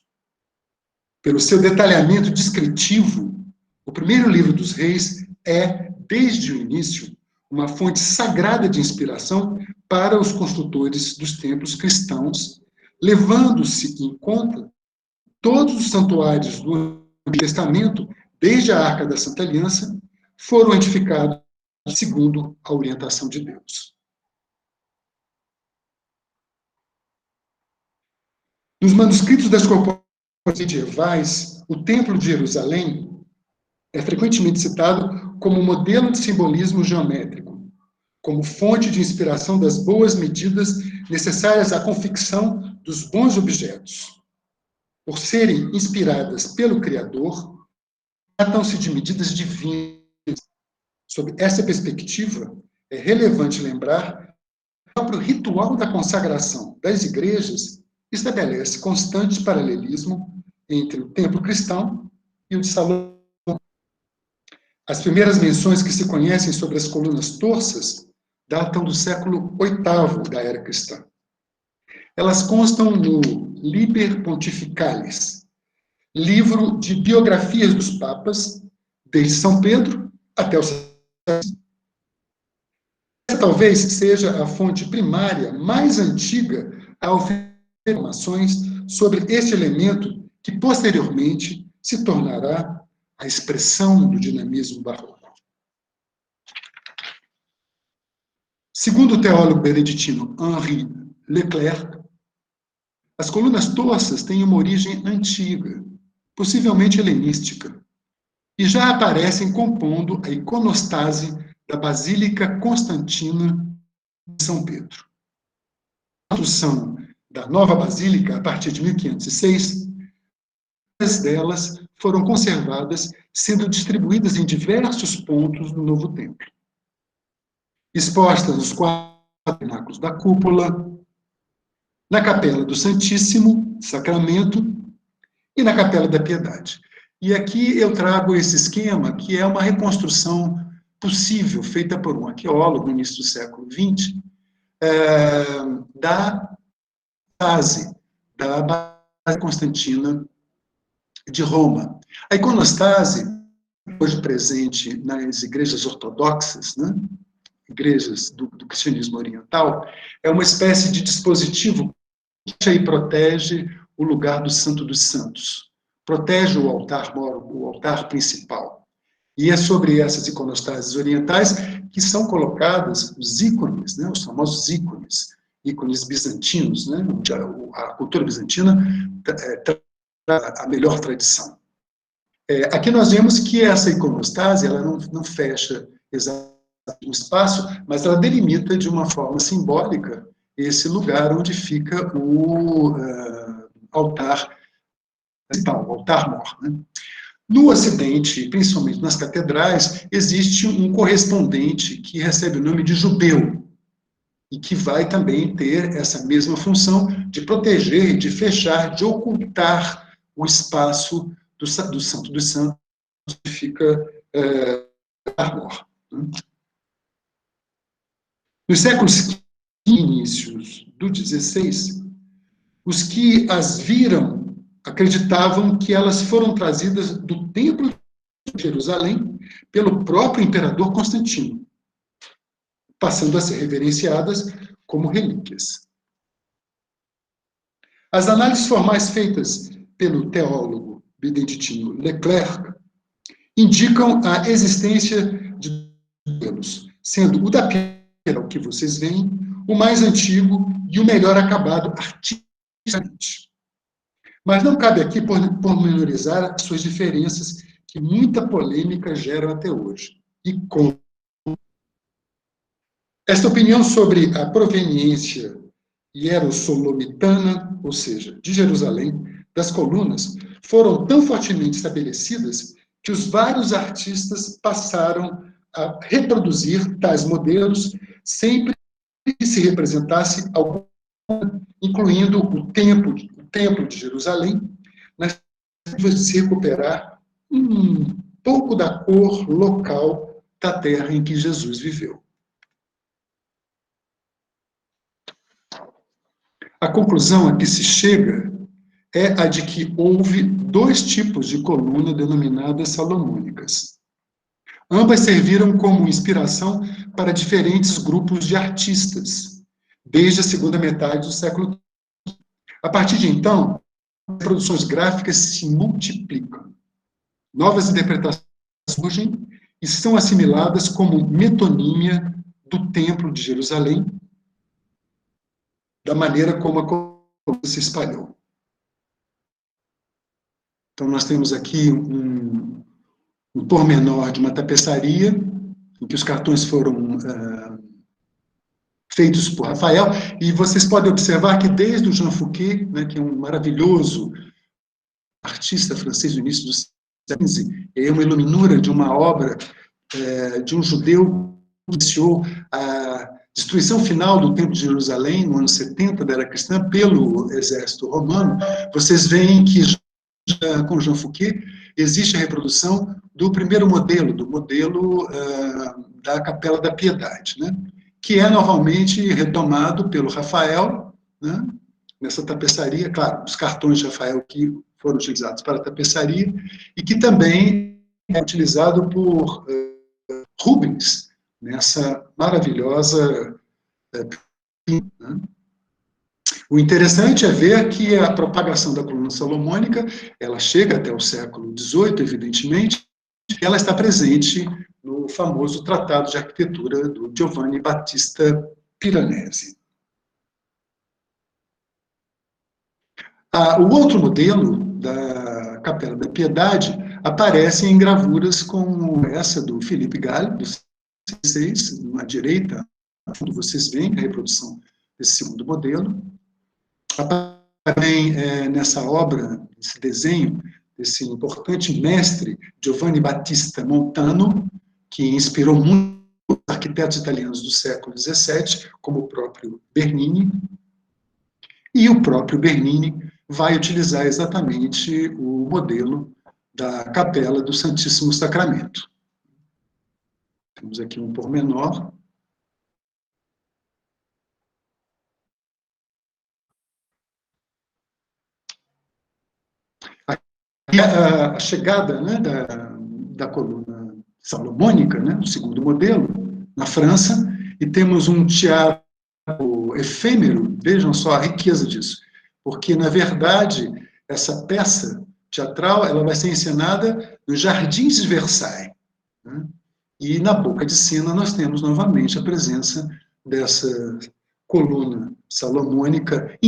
Pelo seu detalhamento descritivo, o primeiro livro dos Reis é, desde o início, uma fonte sagrada de inspiração para os construtores dos templos cristãos, levando-se em conta todos os santuários do Antigo Testamento, desde a Arca da Santa Aliança, foram edificados segundo a orientação de Deus. Nos manuscritos das corporações medievais, o Templo de Jerusalém é frequentemente citado como modelo de simbolismo geométrico, como fonte de inspiração das boas medidas necessárias à confecção dos bons objetos. Por serem inspiradas pelo Criador, tratam-se de medidas divinas. Sob essa perspectiva, é relevante lembrar que o próprio ritual da consagração das igrejas estabelece constante paralelismo entre o templo cristão e o de Salomão. As primeiras menções que se conhecem sobre as colunas torsas datam do século VIII da era cristã. Elas constam no Liber Pontificalis, livro de biografias dos papas, desde São Pedro até o Essa talvez seja a fonte primária mais antiga a oferecer informações sobre este elemento que posteriormente se tornará a expressão do dinamismo barroco. Segundo o teólogo beneditino Henri Leclerc, as colunas torsas têm uma origem antiga, possivelmente helenística, e já aparecem compondo a iconostase da Basílica Constantina de São Pedro. A construção da nova Basílica, a partir de 1506, muitas delas foram conservadas, sendo distribuídas em diversos pontos do novo templo. Expostas nos 4 pináculos da cúpula, na Capela do Santíssimo Sacramento e na Capela da Piedade. E aqui eu trago esse esquema, que é uma reconstrução possível, feita por um arqueólogo no início do século XX, da base da Constantina de Roma. A iconostase, hoje presente nas igrejas ortodoxas, né, igrejas do cristianismo oriental, é uma espécie de dispositivo que protege o lugar do Santo dos Santos, protege o altar principal. E é sobre essas iconostases orientais que são colocados os ícones, né, os famosos ícones bizantinos, né, a cultura bizantina traz a melhor tradição. Aqui nós vemos que essa iconostase ela não fecha exatamente o espaço, mas ela delimita de uma forma simbólica esse lugar onde fica o altar principal, o altar-mor. Né? No Ocidente, principalmente nas catedrais, existe um correspondente que recebe o nome de jubeu, e que vai também ter essa mesma função de proteger, de fechar, de ocultar o espaço do Santo dos Santos, que fica altar-mor. Nos séculos XV e inícios do XVI, os que as viram acreditavam que elas foram trazidas do Templo de Jerusalém pelo próprio imperador Constantino, passando a ser reverenciadas como relíquias. As análises formais feitas pelo teólogo beneditino Leclerc indicam a existência de modelos, sendo o da pedra, o que vocês veem, o mais antigo e o melhor acabado artisticamente. Mas não cabe aqui pormenorizar as suas diferenças, que muita polêmica geram até hoje. E como esta opinião sobre a proveniência hierossolomitana, ou seja, de Jerusalém, das colunas, foram tão fortemente estabelecidas que os vários artistas passaram a reproduzir tais modelos sempre que se representasse algum, incluindo o templo de Jerusalém, nas tentativas de se recuperar um pouco da cor local da terra em que Jesus viveu. A conclusão a que se chega é a de que houve dois tipos de coluna denominadas salomônicas. Ambas serviram como inspiração para diferentes grupos de artistas, desde a segunda metade do século XV. A partir de então, as produções gráficas se multiplicam. Novas interpretações surgem e são assimiladas como metonímia do Templo de Jerusalém, da maneira como a coluna se espalhou. Então, nós temos aqui um pormenor de uma tapeçaria, em que os cartões foram feitos por Rafael, e vocês podem observar que desde o Jean Fouquet, né, que é um maravilhoso artista francês do início do século XV, é uma iluminura de uma obra de um judeu que iniciou a destruição final do Templo de Jerusalém, no ano 70 da era cristã, pelo exército romano. Vocês veem que, com Jean Fouquet, existe a reprodução do primeiro modelo, do modelo da Capela da Piedade, né? Que é novamente retomado pelo Rafael, né? Nessa tapeçaria, claro, os cartões de Rafael que foram utilizados para a tapeçaria, e que também é utilizado por Rubens, nessa maravilhosa né? O interessante é ver que a propagação da coluna salomônica, ela chega até o século XVIII, evidentemente, e ela está presente no famoso Tratado de Arquitetura do Giovanni Battista Piranesi. O outro modelo da Capela da Piedade aparece em gravuras como essa do Felipe Galli, do 16, na direita, onde vocês veem a reprodução desse segundo modelo. Também nessa obra, nesse desenho, desse importante mestre Giovanni Battista Montano, que inspirou muitos arquitetos italianos do século XVII, como o próprio Bernini, e o próprio Bernini vai utilizar exatamente o modelo da Capela do Santíssimo Sacramento. Temos aqui um pormenor. E a chegada, né, da coluna salomônica, né, do segundo modelo, na França, e temos um teatro efêmero, vejam só a riqueza disso, porque, na verdade, essa peça teatral ela vai ser encenada nos Jardins de Versailles, né? E na boca de cena nós temos novamente a presença dessa coluna salomônica,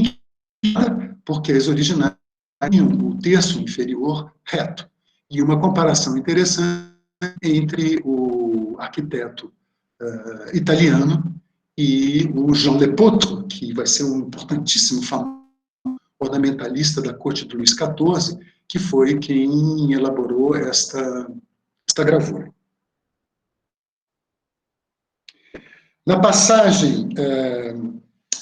porque as originais tinham o terço inferior reto. E uma comparação interessante entre o arquiteto italiano e o Jean Lepotre, que vai ser um importantíssimo ornamentalista da corte de Luís XIV, que foi quem elaborou esta gravura. Na passagem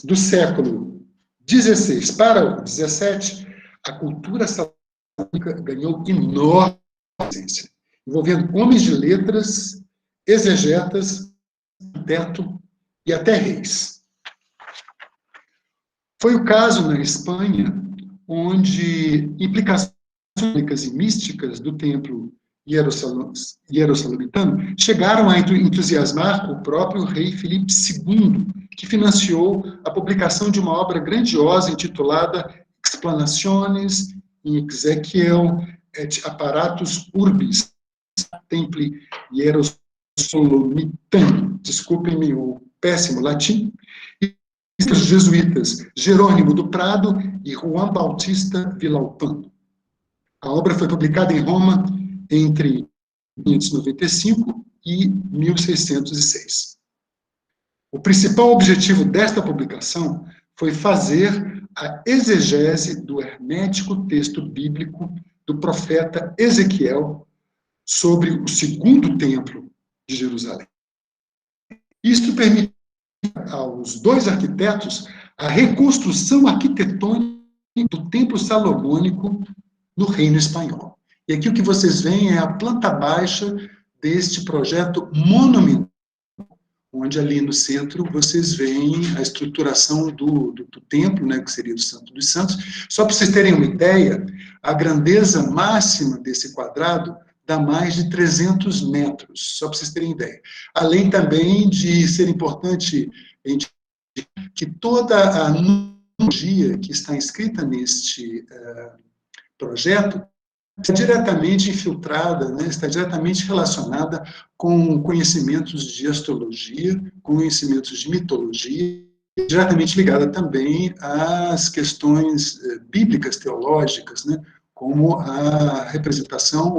do século XVI para o XVII, a cultura salomônica ganhou enorme presença, envolvendo homens de letras, exegetas, arquiteto e até reis. Foi o caso na Espanha, onde implicações e místicas do templo hierossalomitano chegaram a entusiasmar o próprio rei Filipe II, que financiou a publicação de uma obra grandiosa intitulada Explanationes in Exequiel et Apparatus Urbis, Templi Hierossolomitanum. Desculpem-me o péssimo latim. E os jesuítas Jerônimo do Prado e Juan Bautista Villalpando. A obra foi publicada em Roma entre 1595 e 1606. O principal objetivo desta publicação foi fazer a exegese do hermético texto bíblico do profeta Ezequiel sobre o segundo templo de Jerusalém. Isto permitiu aos dois arquitetos a reconstrução arquitetônica do templo salomônico no Reino Espanhol. E aqui o que vocês veem é a planta baixa deste projeto monumental, onde ali no centro vocês veem a estruturação do templo, né, que seria o Santo dos Santos. Só para vocês terem uma ideia, a grandeza máxima desse quadrado dá mais de 300 metros, só para vocês terem ideia. Além também de ser importante que toda a numerologia que está inscrita neste projeto está diretamente infiltrada, né, está diretamente relacionada com conhecimentos de astrologia, conhecimentos de mitologia, diretamente ligada também às questões bíblicas, teológicas, né, como a representação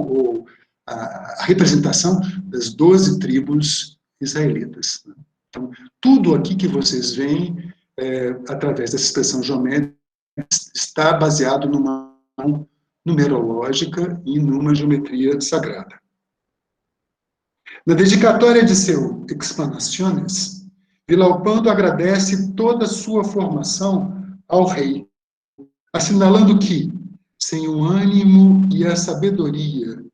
das 12 tribos israelitas. Então, tudo aqui que vocês veem, através dessa expressão geométrica, está baseado numa numerológica e numa geometria sagrada. Na dedicatória de seu Explanaciones, Villalpando agradece toda a sua formação ao rei, assinalando que, sem o ânimo e a sabedoria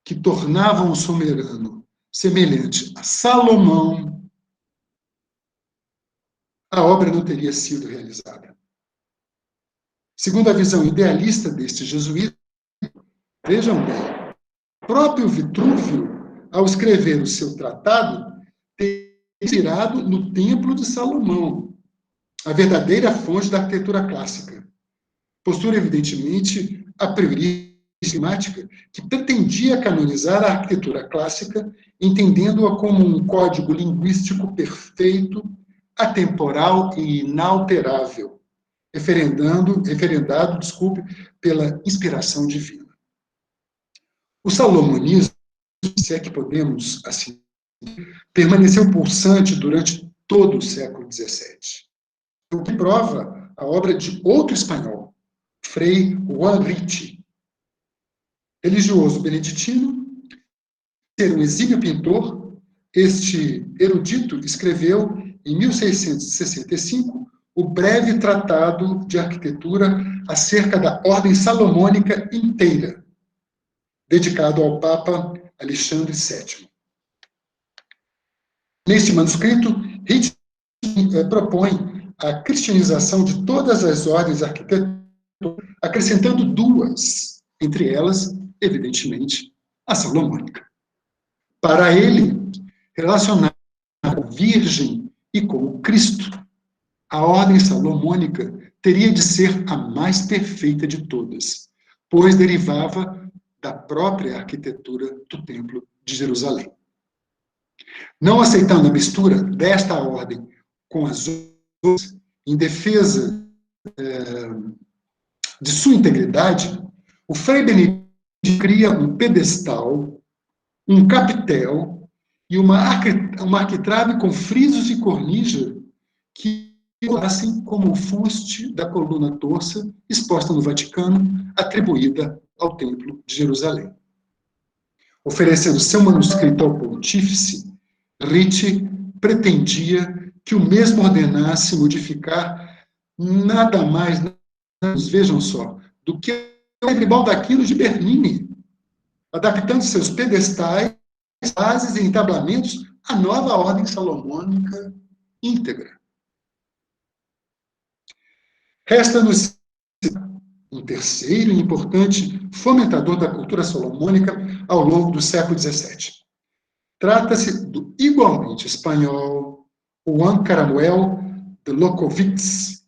que tornavam o soberano semelhante a Salomão, a obra não teria sido realizada. Segundo a visão idealista deste jesuíta, vejam bem, o próprio Vitrúvio, ao escrever o seu tratado, tem inspirado no Templo de Salomão, a verdadeira fonte da arquitetura clássica. Postura, evidentemente, a priori sistemática, que pretendia canonizar a arquitetura clássica, entendendo-a como um código linguístico perfeito, atemporal e inalterável, referendado, pela inspiração divina. O salomonismo, se é que podemos assim, permaneceu pulsante durante todo o século XVII, o que prova a obra de outro espanhol, Frei Juan Ricci, religioso beneditino, ser um exímio pintor. Este erudito escreveu, em 1665, o breve tratado de arquitetura acerca da ordem salomônica inteira, dedicado ao Papa Alexandre VII. Neste manuscrito, Ricci propõe a cristianização de todas as ordens arquitetônicas, acrescentando duas, entre elas, evidentemente, a salomônica. Para ele, relacionada com a Virgem e com o Cristo, a ordem salomônica teria de ser a mais perfeita de todas, pois derivava da própria arquitetura do Templo de Jerusalém. Não aceitando a mistura desta ordem com as outras, em defesa de sua integridade, o Frei Benedito cria um pedestal, um capitel e uma arquitrave com frisos e cornija que figurassem como o fuste da coluna torça exposta no Vaticano, atribuída ao Templo de Jerusalém. Oferecendo seu manuscrito ao pontífice, Ritchie pretendia que o mesmo ordenasse modificar nada mais, vejam só, do que o baldaquino de Bernini, adaptando seus pedestais, bases e entablamentos à nova ordem salomônica íntegra. Resta-nos um terceiro e importante fomentador da cultura salomônica ao longo do século XVII. Trata-se do igualmente espanhol Juan Caramuel de Locowitz.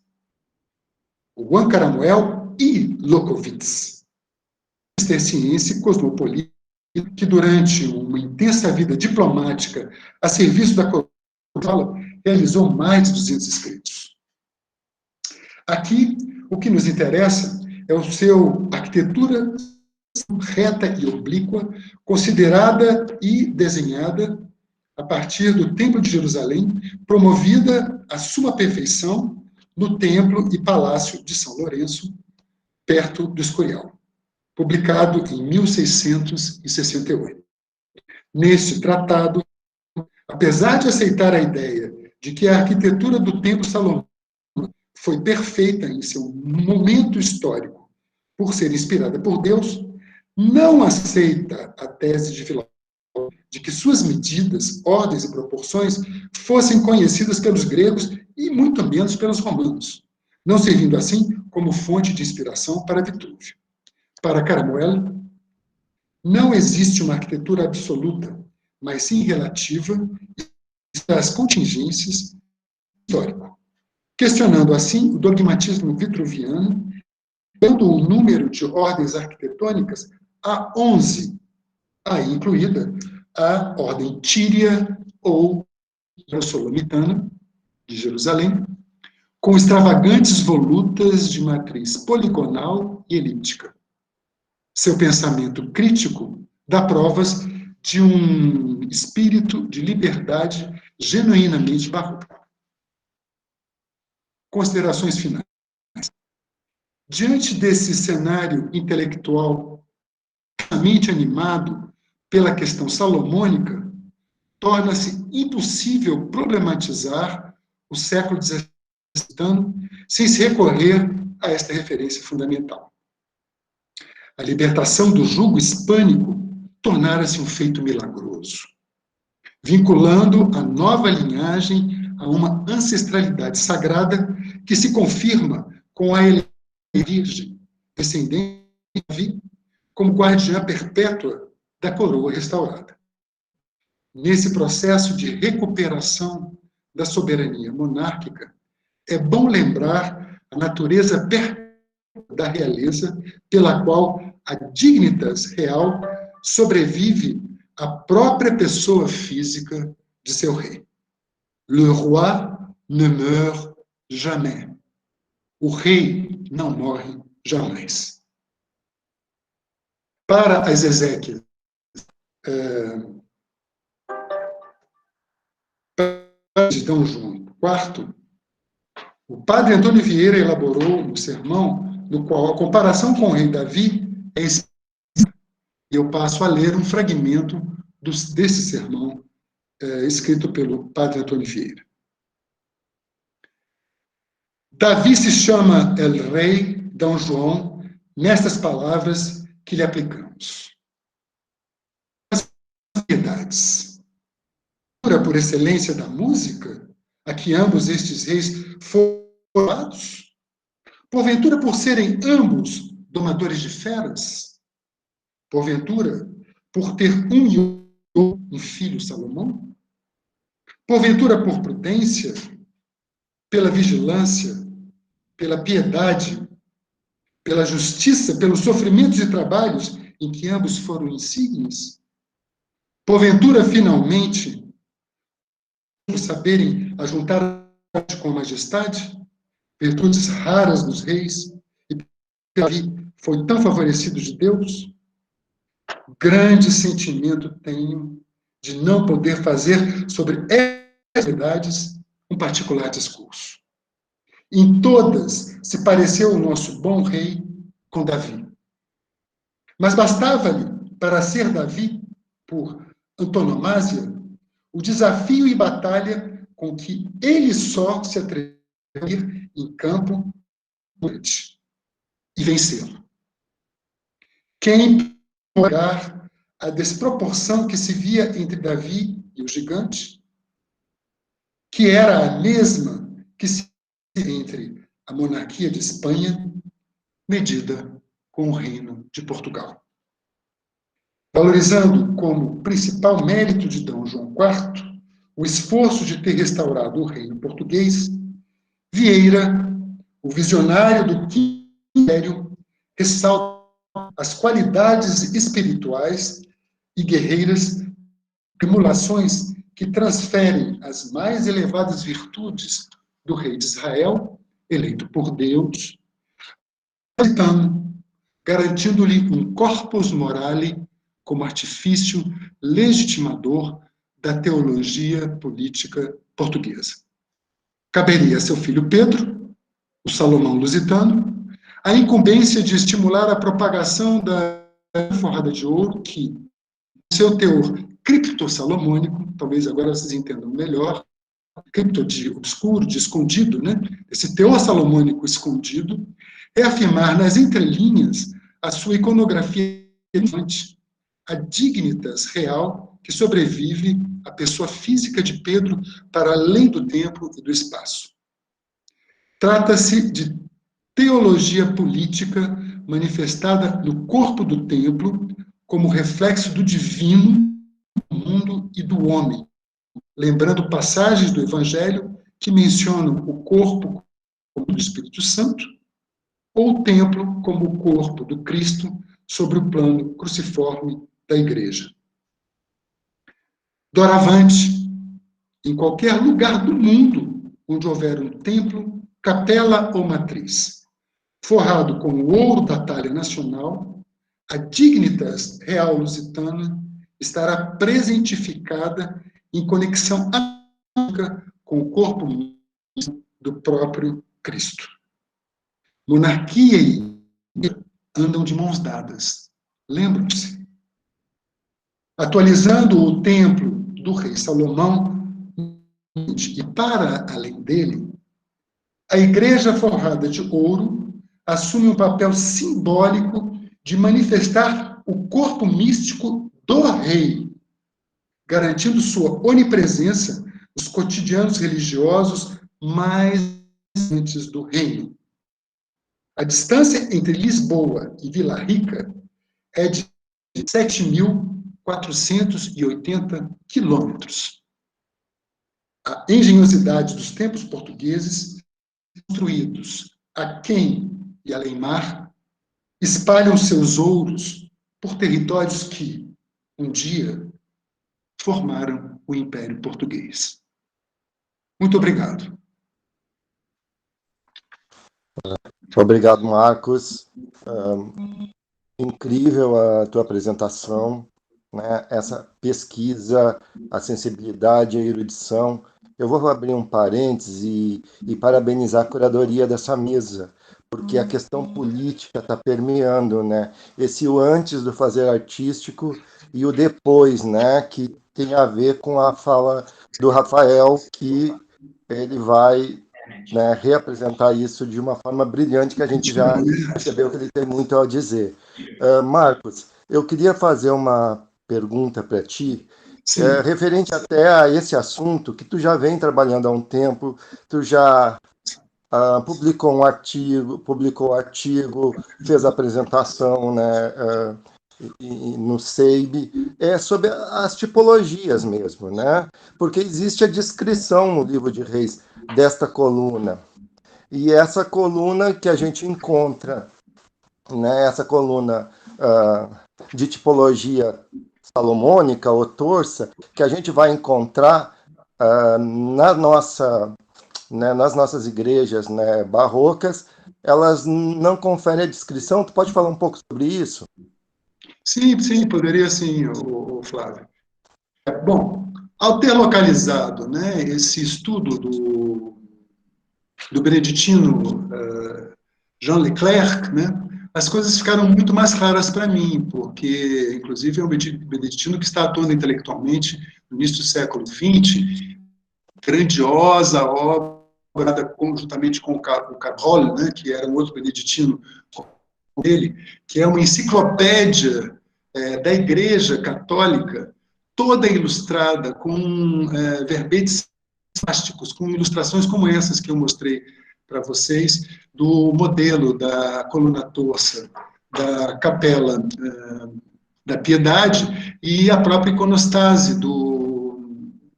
Juan Caramuel e Locowitz, cisterciense cosmopolita, que durante uma intensa vida diplomática a serviço da coroa realizou mais de 200 escritos. Aqui, o que nos interessa é o seu arquitetura reta e oblíqua, considerada e desenhada a partir do Templo de Jerusalém, promovida à suma perfeição no Templo e Palácio de São Lourenço, perto do Escorial, publicado em 1668. Neste tratado, apesar de aceitar a ideia de que a arquitetura do Templo Salomão foi perfeita em seu momento histórico, por ser inspirada por Deus, não aceita a tese de Filósofo de que suas medidas, ordens e proporções fossem conhecidas pelos gregos e muito menos pelos romanos, não servindo assim como fonte de inspiração para Vitrúvio. Para Caramuel, não existe uma arquitetura absoluta, mas sim relativa às contingências históricas, questionando assim o dogmatismo vitruviano, dando o número de ordens arquitetônicas a 11, aí incluída a ordem tíria ou solomitana de Jerusalém, com extravagantes volutas de matriz poligonal e elíptica. Seu pensamento crítico dá provas de um espírito de liberdade genuinamente barroco. Considerações finais. Diante desse cenário intelectual animado pela questão salomônica, torna-se impossível problematizar o século XVI sem se recorrer a esta referência fundamental. A libertação do jugo hispânico tornara-se um feito milagroso, vinculando a nova linhagem a uma ancestralidade sagrada que se confirma com a Virgem, descendente de Davi, como guardiã perpétua da coroa restaurada. Nesse processo de recuperação da soberania monárquica, é bom lembrar a natureza perpétua da realeza, pela qual a dignitas real sobrevive à própria pessoa física de seu rei. Le roi ne meurt jamais. O rei não morre jamais. Para as Ezequias, de D. João IV, o padre Antônio Vieira elaborou um sermão no qual a comparação com o rei Davi é explícita. E eu passo a ler um fragmento desse sermão escrito pelo padre Antônio Vieira. Davi se chama El Rei, D. João, nestas palavras que lhe aplicamos. As piedades. Por excelência da música, a que ambos estes reis foram dados, porventura por serem ambos domadores de feras, Porventura, por ter um filho Salomão? Porventura, por prudência, pela vigilância, pela piedade, pela justiça, pelos sofrimentos e trabalhos em que ambos foram insígnes? Porventura, finalmente, por saberem ajuntar com a majestade, virtudes raras dos reis, e Davi foi tão favorecido de Deus? Grande sentimento tenho de não poder fazer sobre essas verdades um particular discurso. Em todas se pareceu o nosso bom rei com Davi. Mas bastava-lhe, para ser Davi, por antonomasia, o desafio e batalha com que ele só se atreveu a ir em campo e vencê-lo. Quem pode negar a desproporção que se via entre Davi e o gigante, que era a mesma que se via entre a monarquia de Espanha, medida com o reino de Portugal. Valorizando como principal mérito de D. João IV o esforço de ter restaurado o reino português, Vieira, o visionário do Quinto Império, ressalta as qualidades espirituais e guerreiras, emulações que transferem as mais elevadas virtudes do rei de Israel, eleito por Deus, garantindo-lhe um corpus morale como artifício legitimador da teologia política portuguesa. Caberia a seu filho Pedro, o Salomão lusitano, a incumbência de estimular a propagação da forrada de ouro que, seu teor cripto-salomônico, talvez agora vocês entendam melhor, cripto de obscuro, de escondido, né? Esse teor salomônico escondido, é afirmar nas entrelinhas a sua iconografia relevante, a dignitas real que sobrevive à pessoa física de Pedro para além do tempo e do espaço. Trata-se de teologia política manifestada no corpo do templo como reflexo do divino, do mundo e do homem, lembrando passagens do Evangelho que mencionam o corpo como do Espírito Santo, ou o templo como o corpo do Cristo sobre o plano cruciforme da Igreja. Doravante, em qualquer lugar do mundo onde houver um templo, capela ou matriz, forrado com o ouro da talha nacional, a dignitas real lusitana estará presentificada em conexão atômica com o corpo do próprio Cristo. Monarquia e igreja andam de mãos dadas. Lembram-se? Atualizando o templo do rei Salomão e para além dele, a igreja forrada de ouro assume um papel simbólico de manifestar o corpo místico do rei, garantindo sua onipresença nos cotidianos religiosos mais antes do reino. A distância entre Lisboa e Vila Rica é de 7.480 quilômetros. A engenhosidade dos templos portugueses, construídos aquém e além-mar, espalham seus ouros por territórios que, um dia, formaram o Império Português. Muito obrigado. Obrigado, Marcos. Incrível a tua apresentação, né? Essa pesquisa, a sensibilidade, a erudição. Eu vou abrir um parêntese e parabenizar a curadoria dessa mesa, porque a questão política está permeando, né? Esse o antes do fazer artístico e o depois, né? Que tem a ver com a fala do Rafael, que ele vai, né, reapresentar isso de uma forma brilhante, que a gente já percebeu que ele tem muito a dizer. Marcos, eu queria fazer uma pergunta para ti, referente até a esse assunto, que tu já vem trabalhando há um tempo, tu já publicou artigo, fez a apresentação, né, no SEIB, é sobre as tipologias mesmo, né? Porque existe a descrição no livro de Reis desta coluna. E essa coluna que a gente encontra, né, essa coluna de tipologia salomônica ou torça, que a gente vai encontrar nas nossas igrejas, né, barrocas, elas não conferem a descrição. Tu pode falar um pouco sobre isso? Sim, poderia sim, o Flávio. Bom, ao ter localizado, né, esse estudo do beneditino Jean Leclerc, né, as coisas ficaram muito mais claras para mim, porque, inclusive, é um beneditino que está atuando intelectualmente no início do século XX, grandiosa obra, conjuntamente com o Carroll, né, que era um outro beneditino dele, que é uma enciclopédia da Igreja Católica, toda ilustrada com verbetes plásticos, com ilustrações como essas que eu mostrei para vocês, do modelo da coluna torça, da Capela da Piedade e a própria iconostase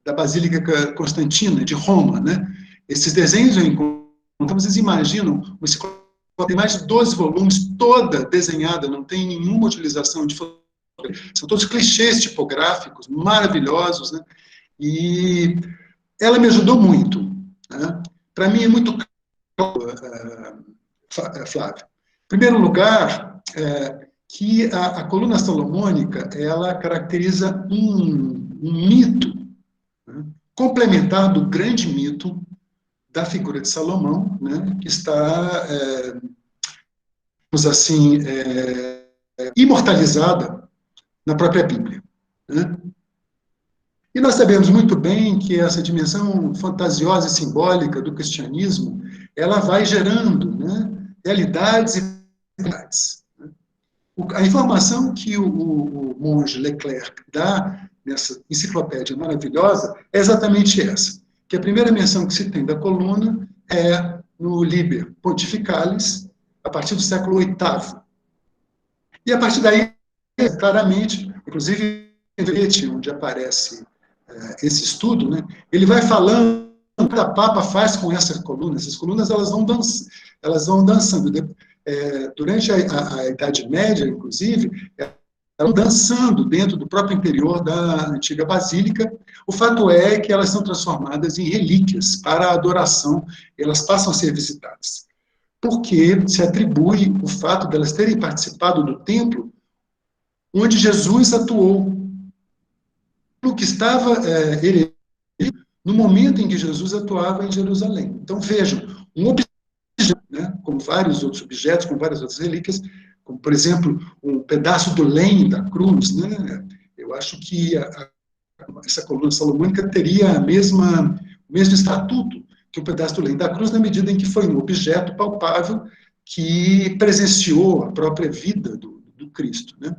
da Basílica Constantina, de Roma, né? Esses desenhos eu encontro, vocês imaginam, tem mais de 12 volumes, toda desenhada, não tem nenhuma utilização de fotografia, são todos clichês tipográficos, maravilhosos, né? E ela me ajudou muito, né? Para mim é muito claro, Flávio. Em primeiro lugar, que a coluna salomônica, ela caracteriza um mito, né, complementar do grande mito da figura de Salomão, né, que está, assim, imortalizada na própria Bíblia, né? E nós sabemos muito bem que essa dimensão fantasiosa e simbólica do cristianismo, ela vai gerando, né, realidades e realidades. A informação que o monge Leclerc dá nessa enciclopédia maravilhosa é exatamente essa, que a primeira menção que se tem da coluna é no Liber Pontificalis, a partir do século VIII. E a partir daí, claramente, inclusive, onde aparece esse estudo, né, ele vai falando o que a Papa faz com essas colunas. Essas colunas elas vão dançando. Durante a Idade Média, inclusive, elas vão dançando dentro do próprio interior da antiga basílica. O fato é que elas são transformadas em relíquias para a adoração, elas passam a ser visitadas. Porque se atribui o fato de elas terem participado do templo onde Jesus atuou, o que estava no momento em que Jesus atuava em Jerusalém. Então, vejam, um objeto, né, como vários outros objetos, com várias outras relíquias, como, por exemplo, um pedaço do lenho da cruz, né, eu acho que essa coluna salomônica teria o mesmo estatuto que o pedaço do lenho da cruz, na medida em que foi um objeto palpável que presenciou a própria vida do Cristo, né?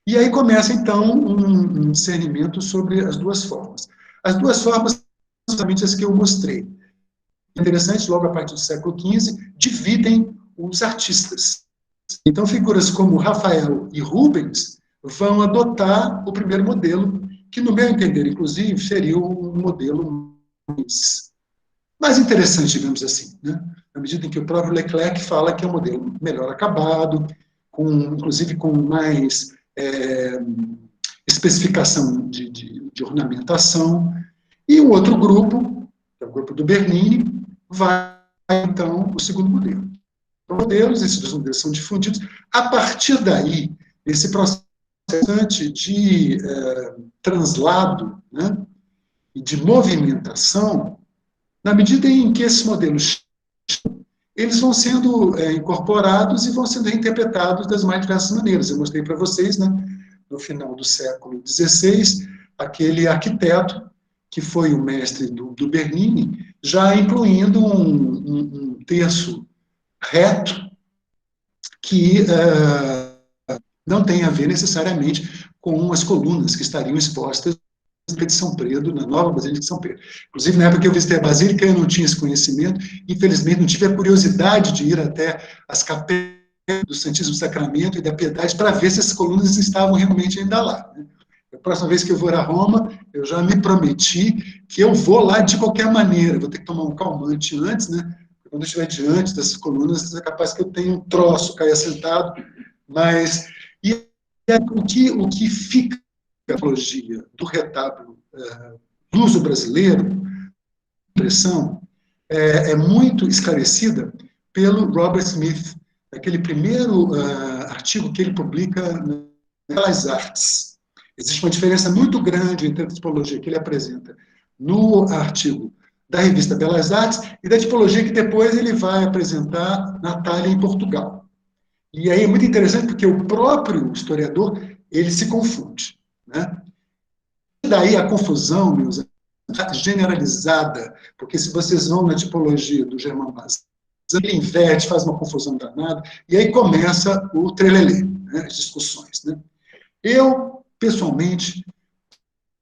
E aí começa, então, um discernimento sobre as duas formas. As duas formas são exatamente as que eu mostrei. Interessante, logo a partir do século XV, dividem os artistas. Então, figuras como Rafael e Rubens vão adotar o primeiro modelo, que, no meu entender, inclusive, seria um modelo mais interessante, digamos assim, né? Na medida em que o próprio Leclerc fala que é um modelo melhor acabado, inclusive com mais especificação de ornamentação, e um outro grupo, que é o grupo do Bernini, vai, então, o segundo modelo. Modelos, esses dois modelos são difundidos. A partir daí, esse processo de translado, né, e de movimentação, na medida em que esses modelos eles vão sendo incorporados e vão sendo reinterpretados das mais diversas maneiras. Eu mostrei para vocês, né, no final do século XVI, aquele arquiteto que foi o mestre do Bernini, já incluindo um terço reto que não tem a ver necessariamente com as colunas que estariam expostas de São Pedro, na nova Basílica de São Pedro. Inclusive, na época que eu visitei a Basílica, eu não tinha esse conhecimento, infelizmente não tive a curiosidade de ir até as capelas do Santíssimo Sacramento e da Piedade para ver se essas colunas estavam realmente ainda lá, né? A próxima vez que eu for a Roma, eu já me prometi que eu vou lá de qualquer maneira. Vou ter que tomar um calmante antes, né? Quando eu estiver diante dessas colunas, é capaz que eu tenha um troço, caia sentado. Mas o que fica da teologia do retábulo luso brasileiro, a impressão é muito esclarecida pelo Robert Smith, aquele primeiro artigo que ele publica nas Belas Artes. Existe uma diferença muito grande entre a tipologia que ele apresenta no artigo da revista Belas Artes e da tipologia que depois ele vai apresentar na Itália e em Portugal. E aí é muito interessante porque o próprio historiador, ele se confunde, né? E daí a confusão, meus amigos, generalizada, porque se vocês vão na tipologia do Germán Bazin, ele inverte, faz uma confusão danada, e aí começa o trelelê, né, as discussões, né? Eu, pessoalmente,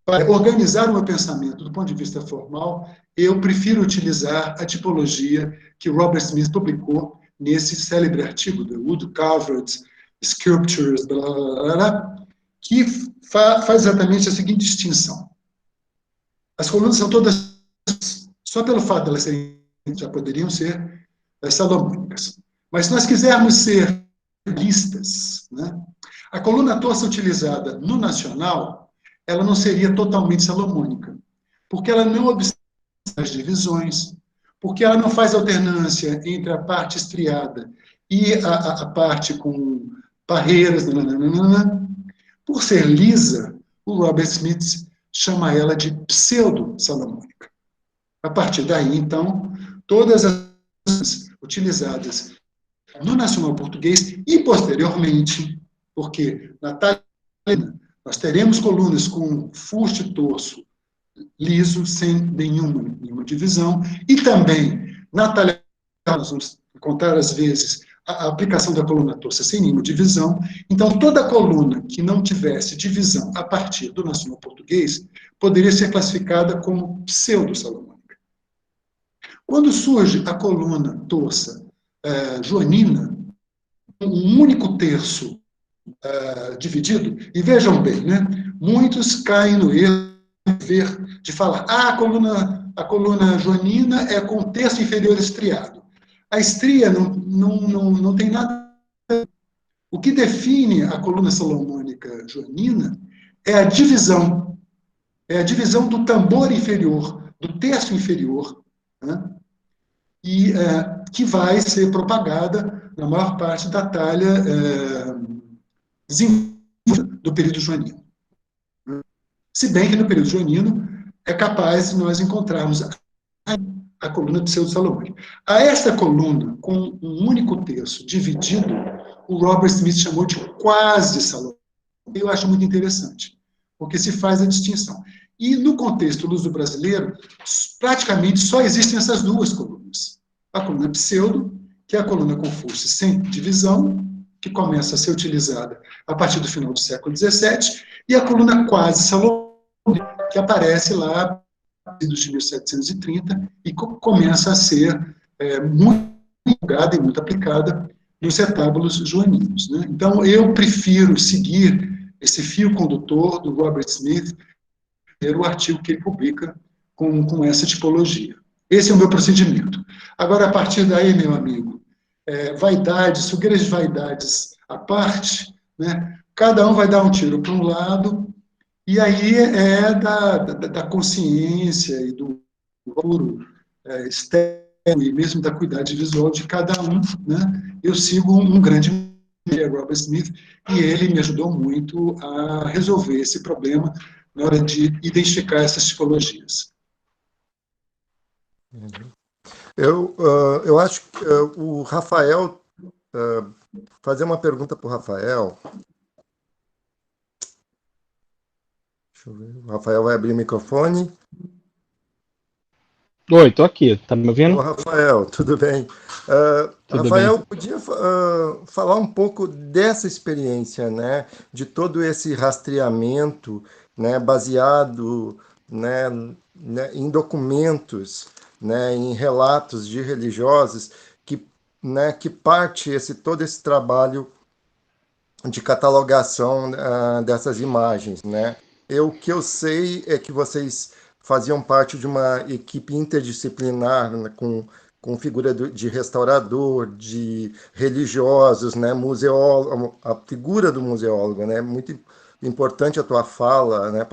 para organizar o meu pensamento do ponto de vista formal, eu prefiro utilizar a tipologia que Robert Smith publicou nesse célebre artigo, The Wood-Carved Sculptures, blá, blá, blá, blá, que faz exatamente a seguinte distinção. As colunas são todas, só pelo fato de elas serem, já poderiam ser salomônicas. Mas se nós quisermos ser listas, né, a coluna torça utilizada no nacional, ela não seria totalmente salomônica, porque ela não observa as divisões, porque ela não faz alternância entre a parte estriada e a parte com barreiras, nananana. Por ser lisa, o Robert Smith chama ela de pseudo-salomônica. A partir daí, então, todas as utilizadas no nacional português e, posteriormente, porque na italiana nós teremos colunas com fuste torso liso, sem nenhuma divisão, e também na italiana nós vamos encontrar, às vezes, a aplicação da coluna torça sem nenhuma divisão. Então, toda coluna que não tivesse divisão a partir do nacional português poderia ser classificada como pseudo-salomônica. Quando surge a coluna torça joanina, um único terço dividido, e vejam bem, né, muitos caem no erro de falar, a coluna joanina é com o terço inferior estriado. A estria não tem nada. O que define a coluna salomônica joanina é a divisão do tambor inferior, do terço inferior, né, e que vai ser propagada na maior parte da talha do período joanino. Se bem que no período joanino é capaz de nós encontrarmos a coluna pseudo-salomônica. A esta coluna, com um único terço dividido, o Robert Smith chamou de quase salomônica. Eu acho muito interessante, porque se faz a distinção. E no contexto luso-brasileiro, praticamente só existem essas duas colunas. A coluna pseudo, que é a coluna com fuste sem divisão, que começa a ser utilizada a partir do final do século XVII, e a coluna quase salomônica, que aparece lá de 1730 e começa a ser muito divulgada e muito aplicada nos retábulos joaninos, né? Então, eu prefiro seguir esse fio condutor do Robert Smith, o artigo que ele publica com essa tipologia. Esse é o meu procedimento. Agora, a partir daí, meu amigo, vaidades, fogueiras de vaidades à parte, né? Cada um vai dar um tiro para um lado, e aí é da consciência e do puro externo e mesmo da cuidade visual de cada um, né? Eu sigo um grande Robert Smith, e ele me ajudou muito a resolver esse problema na hora de identificar essas tipologias. Eu acho que o Rafael, fazer uma pergunta para o Rafael. Deixa eu ver. O Rafael vai abrir o microfone. Oi, tô aqui. Tá me ouvindo? Ô, Rafael, tudo bem? Tudo Rafael, bem. podia falar um pouco dessa experiência, né? De todo esse rastreamento, né? Baseado, né? Em documentos, né? Em relatos de religiosos que né, que parte todo esse trabalho de catalogação dessas imagens, né? O que eu sei é que vocês faziam parte de uma equipe interdisciplinar, né, com figura de restaurador, de religiosos, né, museólogo, a figura do museólogo, né, muito importante a tua fala, né,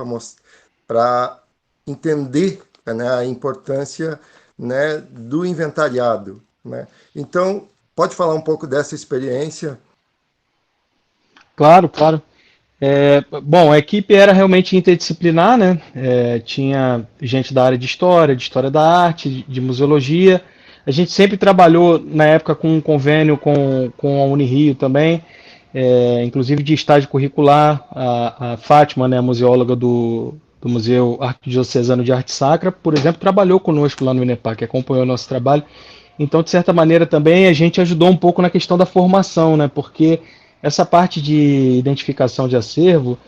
para entender, né, a importância, né, do inventariado, né? Então, pode falar um pouco dessa experiência? Claro, claro. Bom, a equipe era realmente interdisciplinar, né? Tinha gente da área de história da arte, de museologia. A gente sempre trabalhou, na época, com um convênio com a Unirio também, inclusive de estágio curricular. A Fátima, né, a museóloga do Museu Arquidiocesano de Arte Sacra, por exemplo, trabalhou conosco lá no INEPAC, acompanhou o nosso trabalho. Então, de certa maneira, também a gente ajudou um pouco na questão da formação, né? Porque essa parte de identificação de acervo,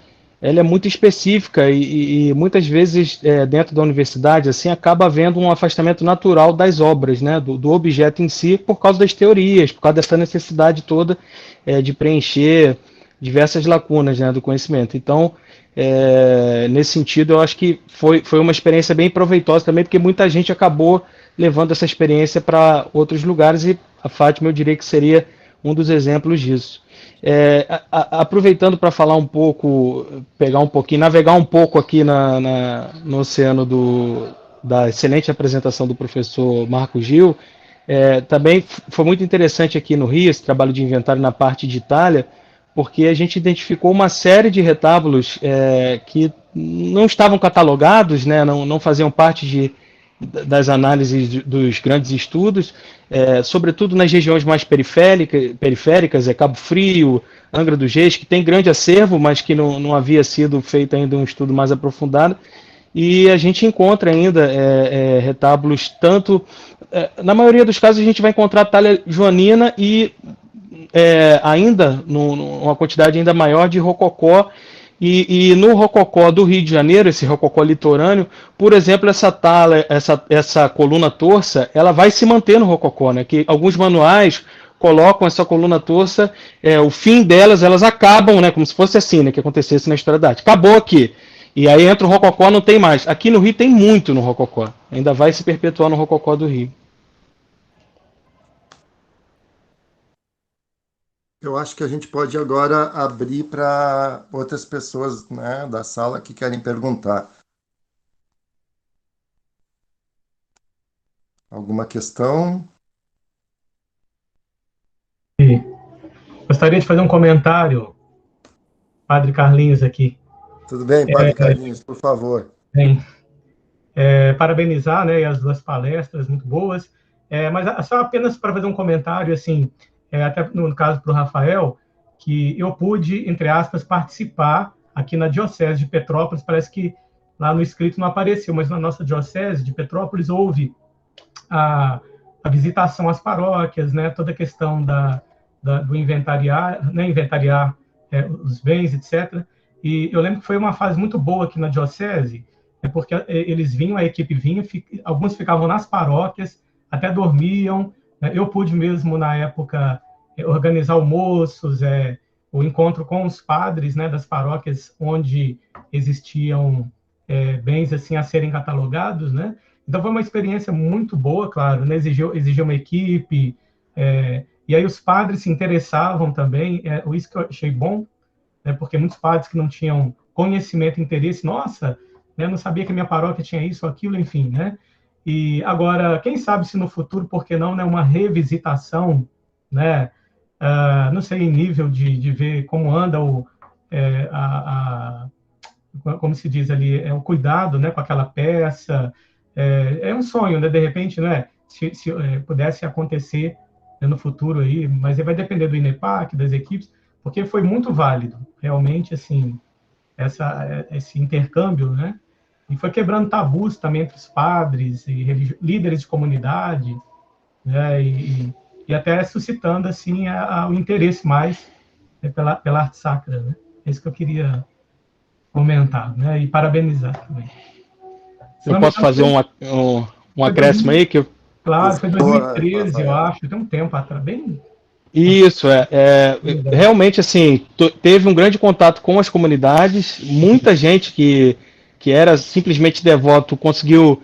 ela é muito específica e muitas vezes dentro da universidade assim acaba havendo um afastamento natural das obras, né? Do objeto em si, por causa das teorias, por causa dessa necessidade toda de preencher diversas lacunas, né, do conhecimento. Então, nesse sentido, eu acho que foi uma experiência bem proveitosa também, porque muita gente acabou levando essa experiência para outros lugares e a Fátima, eu diria que seria um dos exemplos disso. Aproveitando para falar um pouco, pegar um pouquinho, navegar um pouco aqui no oceano da excelente apresentação do professor Marco Gil, também foi muito interessante aqui no Rio esse trabalho de inventário na parte de Itália, porque a gente identificou uma série de retábulos que não estavam catalogados, né, não faziam parte das análises dos grandes estudos, sobretudo nas regiões mais periféricas, Cabo Frio, Angra dos Reis, que tem grande acervo, mas que não havia sido feito ainda um estudo mais aprofundado, e a gente encontra ainda retábulos tanto... na maioria dos casos a gente vai encontrar talha joanina e ainda uma quantidade ainda maior de rococó. E no rococó do Rio de Janeiro, esse rococó litorâneo, por exemplo, essa coluna torça, ela vai se manter no rococó, né? Que alguns manuais colocam essa coluna torça, o fim delas, elas acabam, né? Como se fosse assim, né? Que acontecesse na história da arte. Acabou aqui. E aí entra o rococó, não tem mais. Aqui no Rio tem muito no rococó. Ainda vai se perpetuar no rococó do Rio. Eu acho que a gente pode agora abrir para outras pessoas, né, da sala que querem perguntar. Alguma questão? Gostaria de fazer um comentário, Padre Carlinhos aqui. Tudo bem, Padre Carlinhos, por favor. Bem, parabenizar, né, as duas palestras muito boas, mas só apenas para fazer um comentário, assim, até no caso para o Rafael, que eu pude, entre aspas, participar aqui na Diocese de Petrópolis, parece que lá no escrito não apareceu, mas na nossa Diocese de Petrópolis houve a visitação às paróquias, né, toda a questão do inventariar, né, inventariar os bens, etc. E eu lembro que foi uma fase muito boa aqui na Diocese, porque eles vinham, a equipe vinha, alguns ficavam nas paróquias, até dormiam. Eu pude mesmo, na época, organizar almoços, o encontro com os padres, né, das paróquias onde existiam bens assim a serem catalogados, né? Então foi uma experiência muito boa, claro, né? Exigiu uma equipe, e aí os padres se interessavam também, isso que eu achei bom, né, porque muitos padres que não tinham conhecimento, interesse, nossa, né, não sabia que a minha paróquia tinha isso ou aquilo, enfim, né? E agora, quem sabe se no futuro, por que não, né, uma revisitação, né, não sei, em nível de ver como anda como se diz ali, o cuidado, né, com aquela peça, é um sonho, né, de repente, né, se pudesse acontecer, né, no futuro aí, mas vai depender do INEPAC, das equipes, porque foi muito válido, realmente, assim, esse intercâmbio, né, e foi quebrando tabus também entre os padres e líderes de comunidade, né, e até suscitando, assim, o interesse mais, né, pela arte sacra, né. É isso que eu queria comentar, né, e parabenizar também. Eu posso fazer um acréscimo aí, que Claro, foi em Boa, 2013, eu Rafael. acho, tem um tempo atrás, bem... Isso, realmente, assim, teve um grande contato com as comunidades, muita gente que era simplesmente devoto conseguiu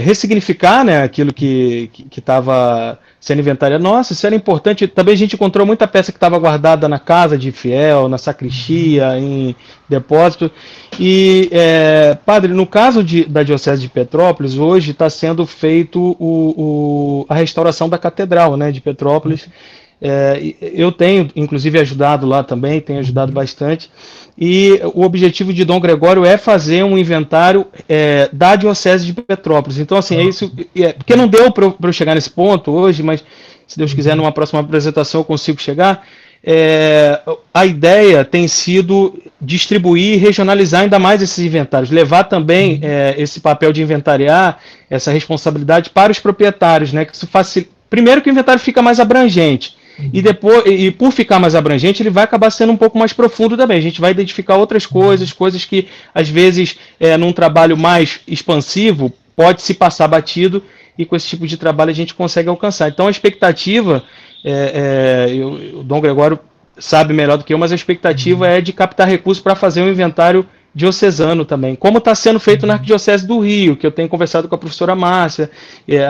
ressignificar, né, aquilo que estava sendo inventariado. Nossa, isso era importante. Também a gente encontrou muita peça que estava guardada na casa de fiel, na sacristia, em depósito. E, padre, no caso da Diocese de Petrópolis, hoje está sendo feito a restauração da Catedral, né, de Petrópolis. Eu tenho, inclusive, ajudado lá também, tenho ajudado bastante, e o objetivo de Dom Gregório é fazer um inventário da Diocese de Petrópolis. Então, assim, é isso, porque não deu para eu chegar nesse ponto hoje, mas se Deus quiser, numa próxima apresentação eu consigo chegar. A ideia tem sido distribuir e regionalizar ainda mais esses inventários, levar também esse papel de inventariar, essa responsabilidade para os proprietários, né? Que isso facilita. Primeiro que o inventário fica mais abrangente, e depois, e por ficar mais abrangente, ele vai acabar sendo um pouco mais profundo também. A gente vai identificar outras coisas que às vezes, num trabalho mais expansivo, pode se passar batido, e com esse tipo de trabalho a gente consegue alcançar. Então a expectativa, o Dom Gregório sabe melhor do que eu, mas a expectativa é de captar recursos para fazer um inventário diocesano também, como está sendo feito na Arquidiocese do Rio, que eu tenho conversado com a professora Márcia,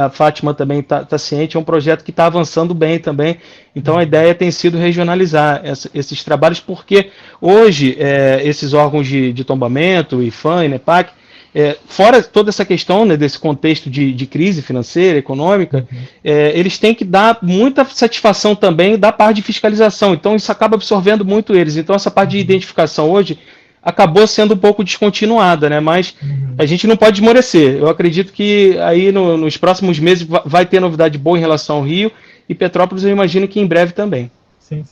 a Fátima também está ciente, é um projeto que está avançando bem também. Então a ideia tem sido regionalizar esses trabalhos, porque hoje esses órgãos de tombamento, IFAM, INEPAC, fora toda essa questão, né, desse contexto de crise financeira, econômica, eles têm que dar muita satisfação também da parte de fiscalização, então isso acaba absorvendo muito eles. Então essa parte de identificação hoje acabou sendo um pouco descontinuada, né? Mas a gente não pode esmorecer. Eu acredito que aí nos próximos meses vai ter novidade boa em relação ao Rio, e Petrópolis eu imagino que em breve também. Sim.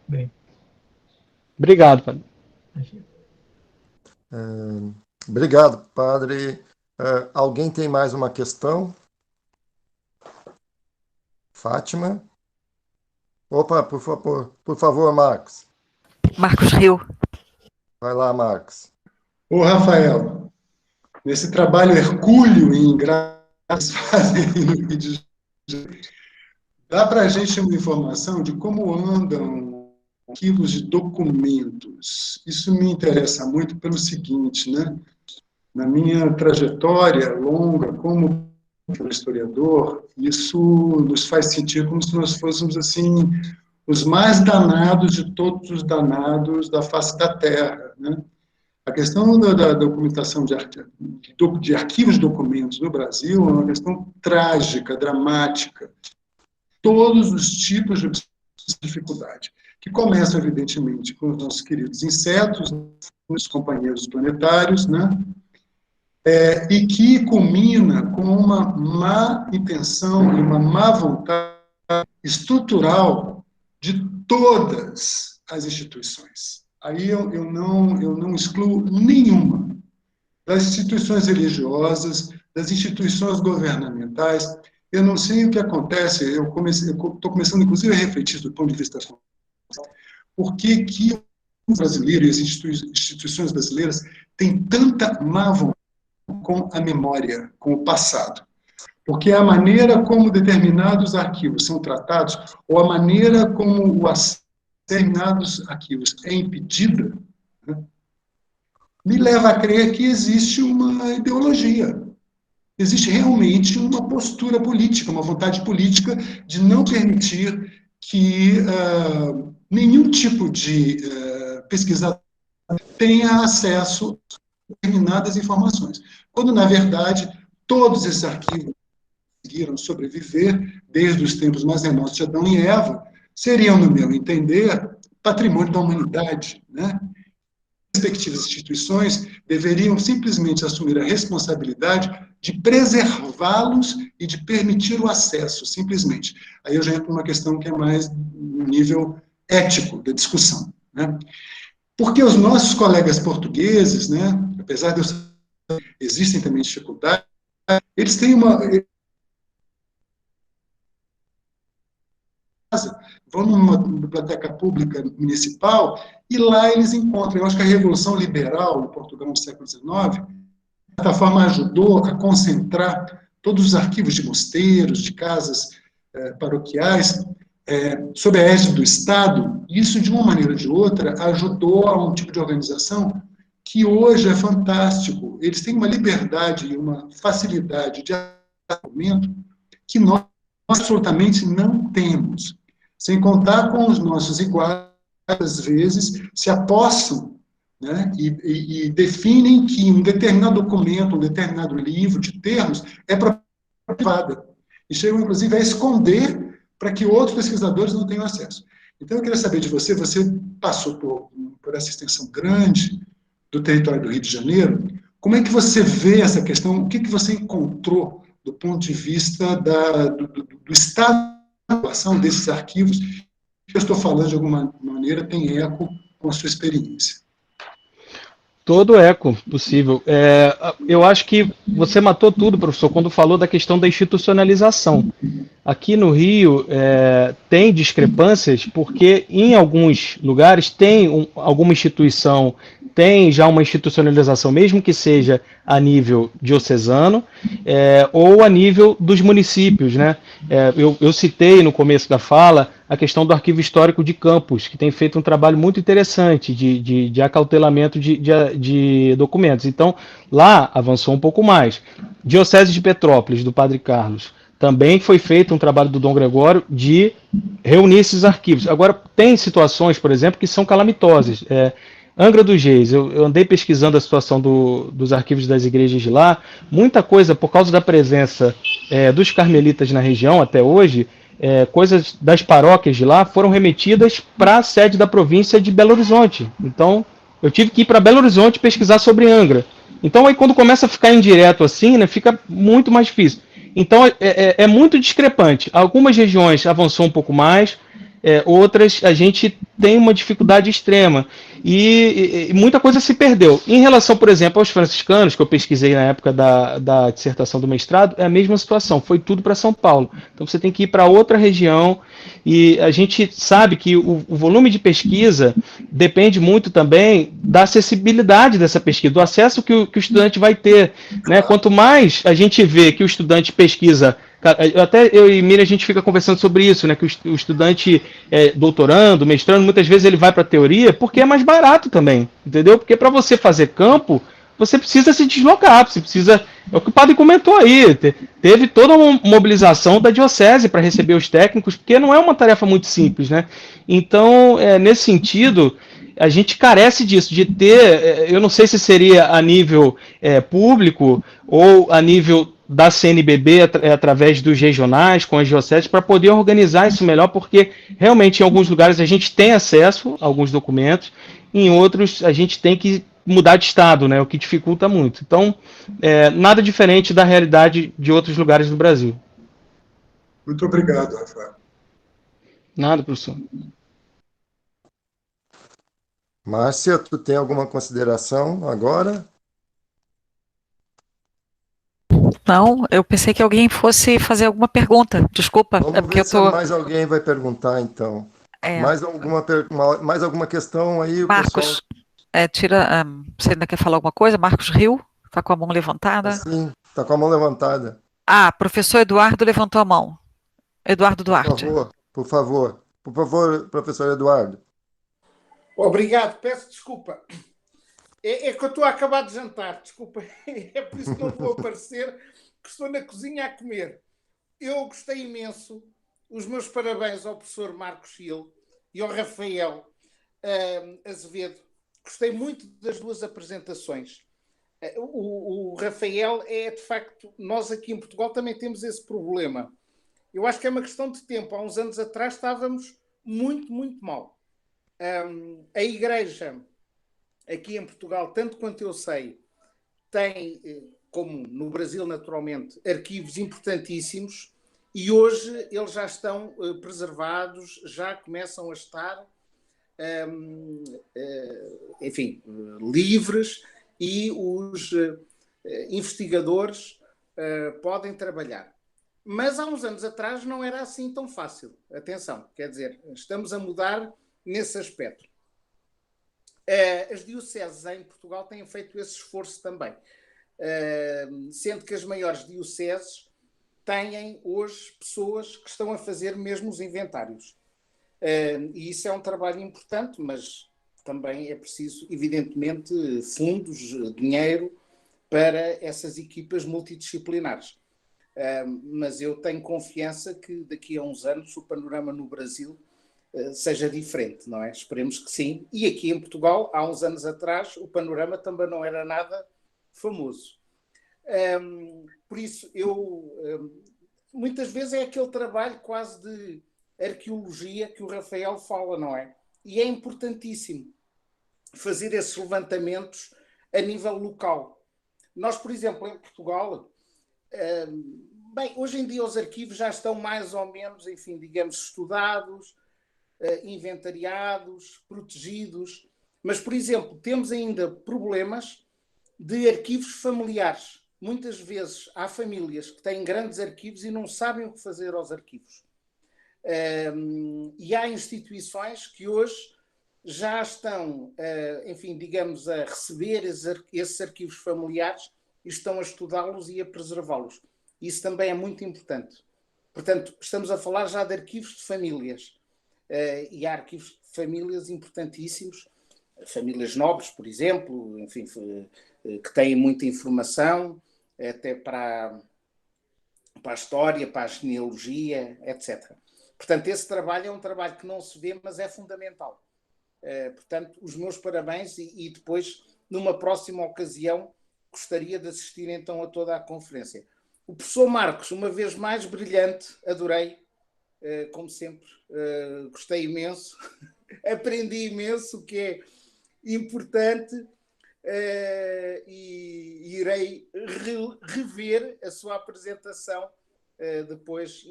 Bem. Obrigado, padre. Obrigado, padre. Alguém tem mais uma questão? Fátima? Opa, por favor, Marcos. Marcos Rio. Vai lá, Marcos. Ô, Rafael, nesse trabalho hercúleo em Graças fazem no Rio de Janeiro, dá para a gente uma informação de como andam arquivos de documentos. Isso me interessa muito pelo seguinte, né? Na minha trajetória longa como historiador, isso nos faz sentir como se nós fôssemos, assim, os mais danados de todos os danados da face da Terra, né? A questão da documentação de arquivos de documentos no Brasil é uma questão trágica, dramática. Todos os tipos de dificuldade, que começam, evidentemente, com os nossos queridos insetos, os companheiros planetários, né? E que culmina com uma má intenção e uma má vontade estrutural de todas as instituições. Aí eu não excluo nenhuma. Das instituições religiosas, das instituições governamentais. Eu não sei o que acontece, eu estou começando, inclusive, a refletir do ponto de vista por que os brasileiros e as instituições brasileiras têm tanta má vontade com a memória, com o passado. Porque a maneira como determinados arquivos são tratados, ou a maneira como determinados arquivos é impedida, né, me leva a crer que existe uma ideologia. Existe realmente uma postura política, uma vontade política de não permitir que nenhum tipo de pesquisador tenha acesso a determinadas informações. Quando, na verdade, todos esses arquivos conseguiram sobreviver desde os tempos mais remotos de Adão e Eva, seriam, no meu entender, patrimônio da humanidade, né? As respectivas instituições deveriam simplesmente assumir a responsabilidade de preservá-los e de permitir o acesso, simplesmente. Aí eu já entro numa questão que é mais no nível ético da discussão, né? Porque os nossos colegas portugueses, né, apesar de existem também dificuldades, eles têm vão numa biblioteca pública municipal e lá eles encontram. Eu acho que a Revolução Liberal em Portugal no século XIX, de certa forma, ajudou a concentrar todos os arquivos de mosteiros, de casas paroquiais, sob a égide do Estado. Isso, de uma maneira ou de outra, ajudou a um tipo de organização que hoje é fantástico. Eles têm uma liberdade e uma facilidade de argumento que nós absolutamente não temos. Sem contar com os nossos iguais, às vezes, se apossam, né, e definem que um determinado documento, um determinado livro de termos é propriedade privada. E chegam, inclusive, a esconder para que outros pesquisadores não tenham acesso. Então, eu queria saber de você, você passou por essa extensão grande do território do Rio de Janeiro, como é que você vê essa questão, o que você encontrou do ponto de vista do estado de atuação desses arquivos, que eu estou falando de alguma maneira tem eco com a sua experiência? Todo eco possível. Eu acho que você matou tudo, professor, quando falou da questão da institucionalização. Aqui no Rio tem discrepâncias porque em alguns lugares tem alguma instituição, tem já uma institucionalização, mesmo que seja a nível diocesano ou a nível dos municípios, né? Eu citei no começo da fala a questão do Arquivo Histórico de Campos, que tem feito um trabalho muito interessante de acautelamento de documentos. Então, lá avançou um pouco mais. Diocese de Petrópolis, do Padre Carlos, também foi feito um trabalho do Dom Gregório de reunir esses arquivos. Agora, tem situações, por exemplo, que são calamitosas. Angra dos Reis, eu andei pesquisando a situação dos arquivos das igrejas de lá, muita coisa, por causa da presença dos carmelitas na região até hoje, coisas das paróquias de lá foram remetidas para a sede da província de Belo Horizonte. Então, eu tive que ir para Belo Horizonte pesquisar sobre Angra. Então, aí quando começa a ficar indireto assim, né, fica muito mais difícil. Então, é muito discrepante. Algumas regiões avançou um pouco mais, outras a gente tem uma dificuldade extrema. E muita coisa se perdeu. Em relação, por exemplo, aos franciscanos, que eu pesquisei na época da dissertação do mestrado, é a mesma situação, foi tudo para São Paulo. Então você tem que ir para outra região, e a gente sabe que o volume de pesquisa depende muito também da acessibilidade dessa pesquisa, do acesso que o estudante vai ter, né? Quanto mais a gente vê que o estudante pesquisa, até eu e Miriam a gente fica conversando sobre isso, né? Que o estudante doutorando, mestrando, muitas vezes ele vai para a teoria porque é mais barato também, entendeu? Porque para você fazer campo, você precisa se deslocar, você precisa. É o que o padre comentou aí, teve toda uma mobilização da diocese para receber os técnicos, porque não é uma tarefa muito simples, né? Então, nesse sentido, a gente carece disso, de ter, eu não sei se seria a nível público ou a nível da CNBB através dos regionais, com as dioceses, para poder organizar isso melhor, porque realmente em alguns lugares a gente tem acesso a alguns documentos, em outros a gente tem que mudar de estado, né, o que dificulta muito. Então, nada diferente da realidade de outros lugares do Brasil. Muito obrigado, Rafael. Nada, professor. Márcia, tu tem alguma consideração agora? Não, eu pensei que alguém fosse fazer alguma pergunta. Desculpa, Vamos porque ver eu tô. se mais alguém vai perguntar, então. Mais alguma questão aí, Marcos, pessoal? você ainda quer falar alguma coisa? Marcos Rio, está com a mão levantada. Sim, está com a mão levantada. Professor Eduardo levantou a mão. Eduardo Duarte. Por favor, professor Eduardo. Obrigado, peço desculpa. É que eu estou a acabar de jantar, desculpa. É por isso que não vou aparecer, que estou na cozinha a comer. Eu gostei imenso. Os meus parabéns ao professor Marcos Gil e ao Rafael Azevedo. Gostei muito das duas apresentações. O Rafael de facto, nós aqui em Portugal também temos esse problema. Eu acho que é uma questão de tempo. Há uns anos atrás estávamos muito, muito mal. A Igreja, aqui em Portugal, tanto quanto eu sei, tem, como no Brasil naturalmente, arquivos importantíssimos e hoje eles já estão preservados, já começam a estar, enfim, livres e os investigadores podem trabalhar. Mas há uns anos atrás não era assim tão fácil. Atenção, quer dizer, estamos a mudar nesse aspecto. As dioceses em Portugal têm feito esse esforço também, sendo que as maiores dioceses têm hoje pessoas que estão a fazer mesmo os inventários. E isso é um trabalho importante, mas também é preciso, evidentemente, fundos, dinheiro para essas equipas multidisciplinares. Mas eu tenho confiança que daqui a uns anos o panorama no Brasil seja diferente, não é? Esperemos que sim. E aqui em Portugal, há uns anos atrás, o panorama também não era nada famoso. Por isso, muitas vezes é aquele trabalho quase de arqueologia que o Rafael fala, não é? E é importantíssimo fazer esses levantamentos a nível local. Nós, por exemplo, em Portugal, bem, hoje em dia os arquivos já estão mais ou menos, enfim, digamos, estudados, inventariados, protegidos, mas, por exemplo, temos ainda problemas de arquivos familiares. Muitas vezes há famílias que têm grandes arquivos e não sabem o que fazer aos arquivos. E há instituições que hoje já estão, enfim, digamos, a receber esses arquivos familiares e estão a estudá-los e a preservá-los. Isso também é muito importante. Portanto, estamos a falar já de arquivos de famílias. E há arquivos de famílias importantíssimos, famílias nobres, por exemplo, enfim, que têm muita informação, até para a história, para a genealogia, etc. Portanto, esse trabalho é um trabalho que não se vê, mas é fundamental. Portanto, os meus parabéns e depois, numa próxima ocasião, gostaria de assistir então a toda a conferência. O professor Marcos, uma vez mais, brilhante, adorei, como sempre, gostei imenso, aprendi imenso, o que é importante, e irei rever a sua apresentação depois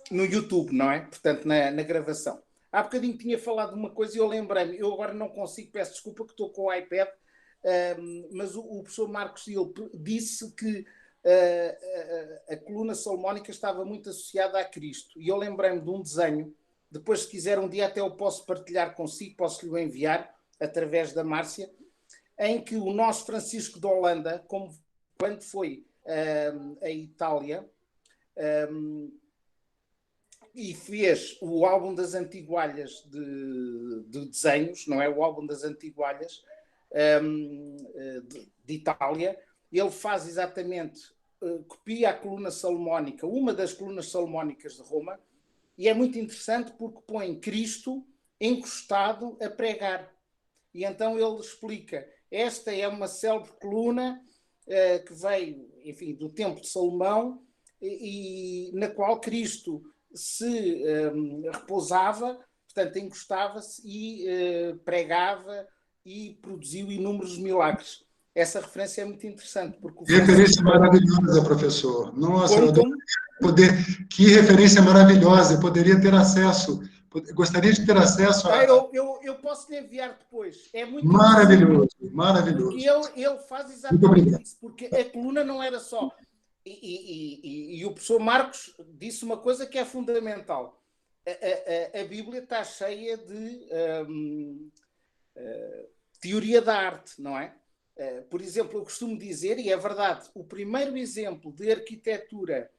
no YouTube, não é? Portanto, na gravação. Há bocadinho tinha falado de uma coisa e eu lembrei-me, eu agora não consigo, peço desculpa que estou com o iPad, mas o professor Marcos disse que a coluna salomónica estava muito associada a Cristo. E eu lembrei-me de um desenho, depois se quiser um dia até eu posso partilhar consigo, posso lhe enviar através da Márcia, em que o nosso Francisco de Holanda, quando foi a Itália, e fez o álbum das antigualhas de desenhos, não é? O álbum das antigualhas de Itália. Ele faz exatamente, copia a coluna salomónica, uma das colunas salomónicas de Roma, e é muito interessante porque põe Cristo encostado a pregar. E então ele explica, esta é uma célebre coluna que veio, enfim, do Templo de Salomão, e na qual Cristo se repousava, portanto encostava-se e pregava e produziu inúmeros milagres. Essa referência é muito interessante. Porque referência maravilhosa, professor. Nossa, que referência maravilhosa. Eu poderia ter acesso, gostaria de ter acesso a... Eu posso lhe enviar depois. É muito maravilhoso, maravilhoso. Porque ele faz exatamente isso, porque a coluna não era só... E o professor Marcos disse uma coisa que é fundamental. A Bíblia está cheia de teoria da arte, não é? Por exemplo, eu costumo dizer, e é verdade, o primeiro exemplo de arquitetura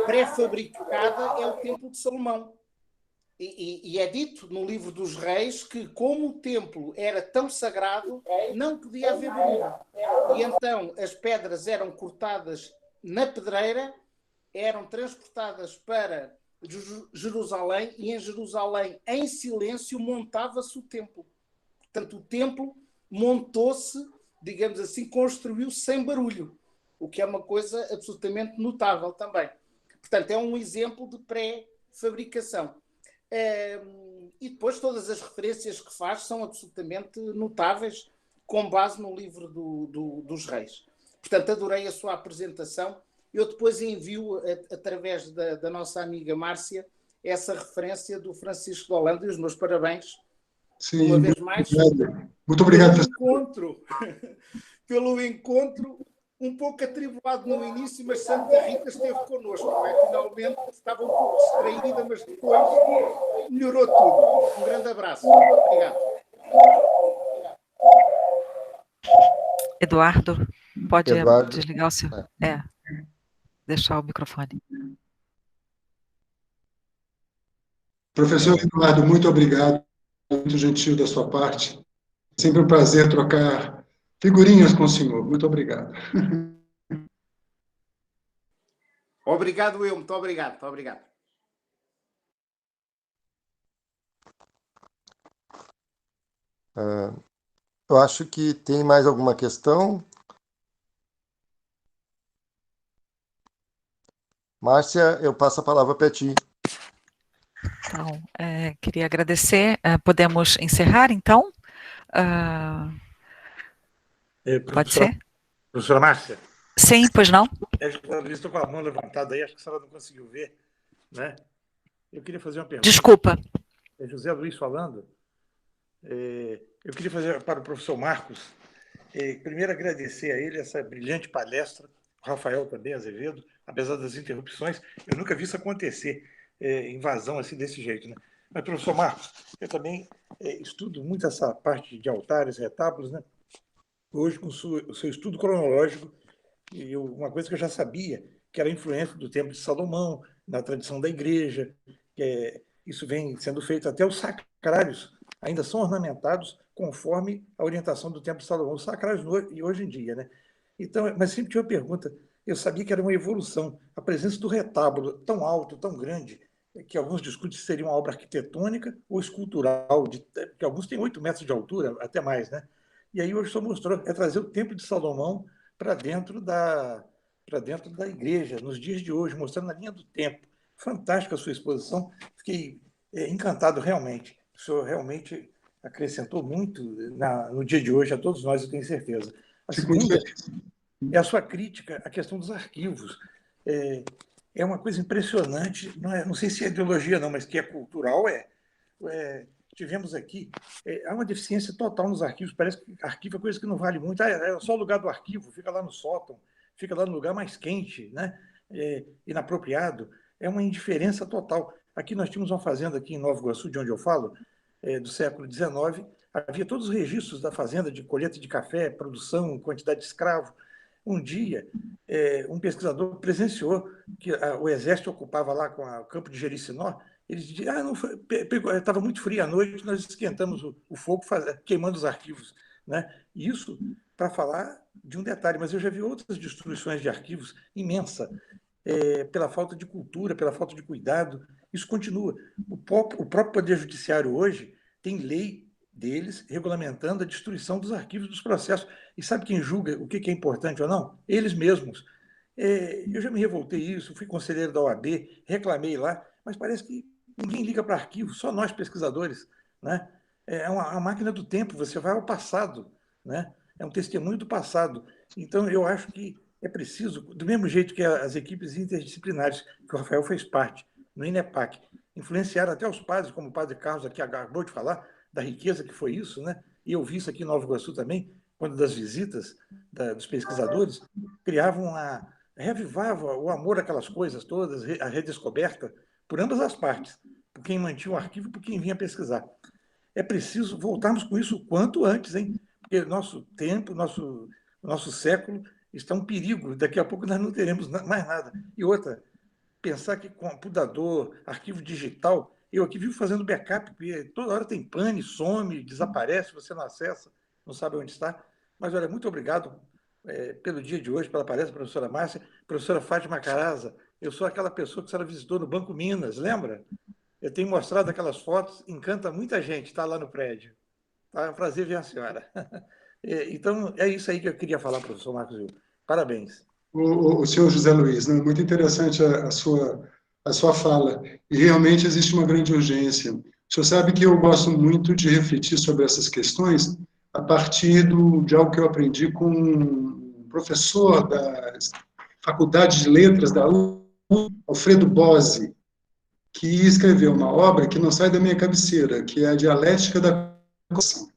pré-fabricada é o Templo de Salomão. E é dito no livro dos Reis que, como o templo era tão sagrado, não podia haver barulho. E então as pedras eram cortadas na pedreira, eram transportadas para Jerusalém, e em Jerusalém, em silêncio, montava-se o templo. Portanto, o templo montou-se, digamos assim, construiu-se sem barulho, o que é uma coisa absolutamente notável também. Portanto, é um exemplo de pré-fabricação. E depois todas as referências que faz são absolutamente notáveis, com base no livro dos Reis. Portanto, adorei a sua apresentação. Eu depois envio, através da nossa amiga Márcia, essa referência do Francisco de Holanda, e os meus parabéns. Sim, uma vez mais. Muito obrigado. Pelo encontro, um pouco atribulado no início, mas Santa Rita esteve connosco. Não é? Finalmente estava um pouco distraída, mas depois melhorou tudo. Um grande abraço. Obrigado. Eduardo, pode Eduardo. desligar o seu... deixar o microfone. Professor Eduardo, muito obrigado, muito gentil da sua parte. Sempre um prazer trocar figurinhas com o senhor. Muito obrigado. Obrigado, eu. Muito obrigado. Muito obrigado. Eu acho que tem mais alguma questão. Márcia, eu passo a palavra para ti. Então, queria agradecer. Podemos encerrar, então? Pode ser? Professora Márcia? Sim, pois não? Estou com a mão levantada aí, acho que a senhora não conseguiu ver, né? Eu queria fazer uma pergunta. Desculpa. É José Luiz falando. Eu queria fazer para o professor Marcos, primeiro agradecer a ele essa brilhante palestra, o Rafael também, Azevedo, apesar das interrupções, eu nunca vi isso acontecer, invasão assim desse jeito, né? Mas, professor Marcos, eu também estudo muito essa parte de altares, retábulos, né? Hoje, com o seu estudo cronológico, e uma coisa que eu já sabia, que era a influência do Templo de Salomão, na tradição da igreja, isso vem sendo feito até os sacrários, ainda são ornamentados conforme a orientação do Templo de Salomão, os sacrários e hoje em dia, né? Então, mas sempre tinha uma pergunta, eu sabia que era uma evolução, a presença do retábulo tão alto, tão grande, que alguns discutem se seria uma obra arquitetônica ou escultural, que alguns têm 8 metros de altura, até mais, né? E aí hoje só mostrou, trazer o Templo de Salomão para dentro da igreja, nos dias de hoje, mostrando a linha do tempo. Fantástica a sua exposição, fiquei encantado realmente. O senhor realmente acrescentou muito no dia de hoje a todos nós, eu tenho certeza. A segunda é a sua crítica à questão dos arquivos. É uma coisa impressionante, não sei se é ideologia não, mas que é cultural, tivemos aqui, há uma deficiência total nos arquivos, parece que arquivo é coisa que não vale muito, é só o lugar do arquivo, fica lá no sótão, fica lá no lugar mais quente, né? Inapropriado, é uma indiferença total. Aqui nós tínhamos uma fazenda aqui em Nova Iguaçu, de onde eu falo, do século XIX, havia todos os registros da fazenda de colheita de café, produção, quantidade de escravo. Um dia, um pesquisador presenciou que o exército ocupava lá com o campo de Jericinó. Eles diziam, estava muito frio à noite, nós esquentamos o fogo, queimando os arquivos, né? Isso para falar de um detalhe, mas eu já vi outras destruições de arquivos imensa, pela falta de cultura, pela falta de cuidado. Isso continua. O próprio Poder Judiciário hoje tem lei deles regulamentando a destruição dos arquivos dos processos. E sabe quem julga o que é importante ou não? Eles mesmos. Eu já me revoltei isso, fui conselheiro da OAB, reclamei lá, mas parece que ninguém liga para arquivo, só nós pesquisadores, né? É uma máquina do tempo, você vai ao passado, né? É um testemunho do passado. Então, eu acho que é preciso, do mesmo jeito que as equipes interdisciplinares, que o Rafael fez parte, no INEPAC, influenciaram até os padres, como o padre Carlos aqui acabou de falar, da riqueza que foi isso, né? E eu vi isso aqui em Nova Iguaçu também, quando das visitas dos pesquisadores, revivava o amor àquelas coisas todas, a redescoberta, por ambas as partes, por quem mantinha o arquivo e por quem vinha pesquisar. É preciso voltarmos com isso o quanto antes, hein? Porque nosso tempo, nosso século está um perigo. Daqui a pouco nós não teremos mais nada. E outra, pensar que computador, arquivo digital, eu aqui vivo fazendo backup, porque toda hora tem pane, some, desaparece, você não acessa, não sabe onde está. Mas, olha, muito obrigado pelo dia de hoje, pela palestra, professora Márcia, professora Fátima Caraza. Eu sou aquela pessoa que a senhora visitou no Banco Minas, lembra? Eu tenho mostrado aquelas fotos, encanta muita gente, está lá no prédio. Tá? É um prazer ver a senhora. Então, é isso aí que eu queria falar, professor Marcos Gil. Parabéns. O senhor José Luiz, né? Muito interessante a sua fala. E realmente existe uma grande urgência. O senhor sabe que eu gosto muito de refletir sobre essas questões a partir de algo que eu aprendi com um professor da Faculdade de Letras da USP, Alfredo Bose, que escreveu uma obra que não sai da minha cabeceira, que é a Dialética da Constituição.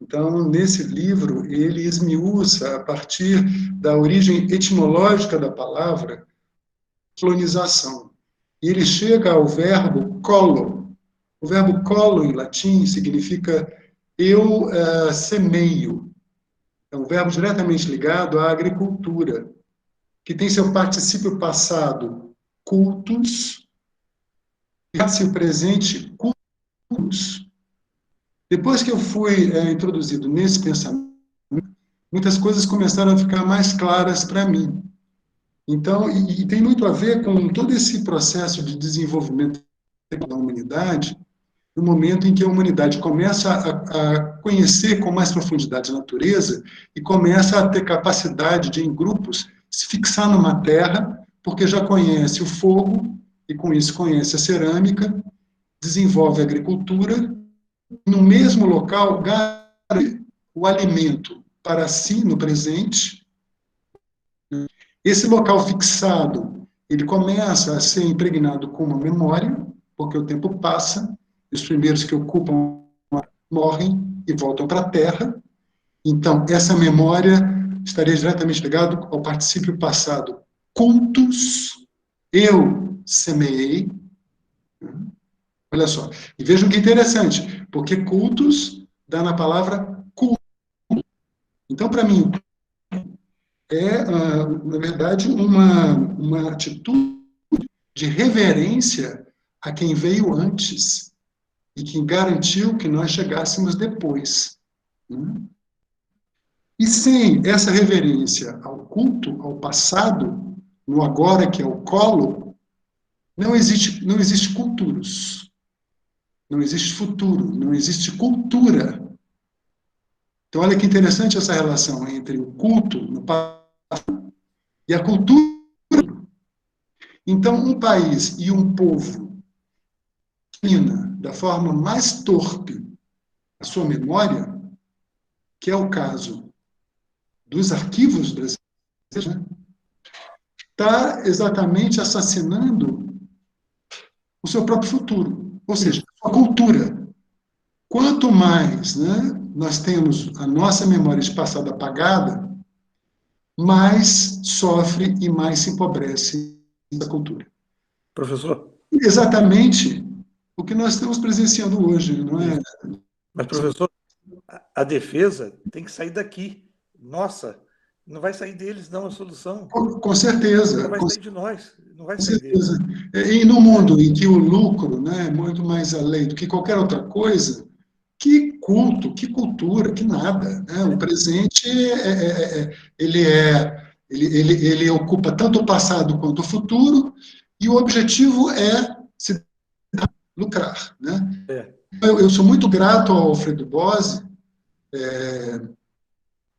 Então, nesse livro, ele esmiuça, a partir da origem etimológica da palavra, colonização. E ele chega ao verbo colo. O verbo colo, em latim, significa eu semeio. é um verbo diretamente ligado à agricultura, que tem seu particípio passado, cultus, e seu presente, cultus. Depois que eu fui introduzido nesse pensamento, muitas coisas começaram a ficar mais claras para mim. Então, e tem muito a ver com todo esse processo de desenvolvimento da humanidade, no momento em que a humanidade começa a conhecer com mais profundidade a natureza e começa a ter capacidade de, em grupos, se fixar numa terra, porque já conhece o fogo, e com isso conhece a cerâmica, desenvolve a agricultura, no mesmo local, garante o alimento para si, no presente. Esse local fixado, ele começa a ser impregnado com uma memória, porque o tempo passa, e os primeiros que ocupam morrem e voltam para a Terra. Então, essa memória estaria diretamente ligada ao particípio passado. Cultus, eu semeei. Olha só. E vejam que interessante, porque cultus dá na palavra culto. Então, para mim, na verdade, uma atitude de reverência a quem veio antes e que garantiu que nós chegássemos depois. E sem essa reverência ao culto, ao passado, no agora, que é o colo, não existe culturos, não existe futuro, não existe cultura. Então, olha que interessante essa relação entre o culto no passado e a cultura. Então, um país e um povo domina da forma mais torpe a sua memória, que é o caso dos arquivos brasileiros, está exatamente assassinando o seu próprio futuro, ou seja, a cultura. Quanto mais nós temos a nossa memória de passado apagada, mais sofre e mais se empobrece a cultura. Professor? Exatamente o que nós estamos presenciando hoje, não é? Mas, professor, a defesa tem que sair daqui. Nossa, não vai sair deles, não, a solução. Com certeza. Não vai sair de nós, não vai com sair certeza. deles. E no mundo em que o lucro é muito mais além do que qualquer outra coisa, que culto, que cultura, que nada. Né? O presente, ele ocupa tanto o passado quanto o futuro, e o objetivo é se lucrar. Né? Eu sou muito grato ao Alfredo Bose,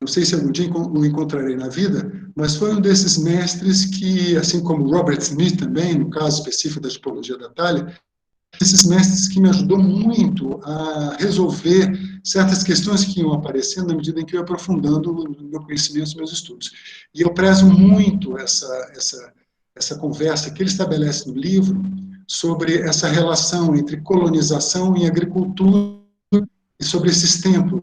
não sei se algum dia o encontrarei na vida, mas foi um desses mestres que, assim como Robert Smith também, no caso específico da tipologia da talha, esses mestres que me ajudou muito a resolver certas questões que iam aparecendo na medida em que eu ia aprofundando o meu conhecimento, os meus estudos. E eu prezo muito essa conversa que ele estabelece no livro sobre essa relação entre colonização e agricultura e sobre esses tempos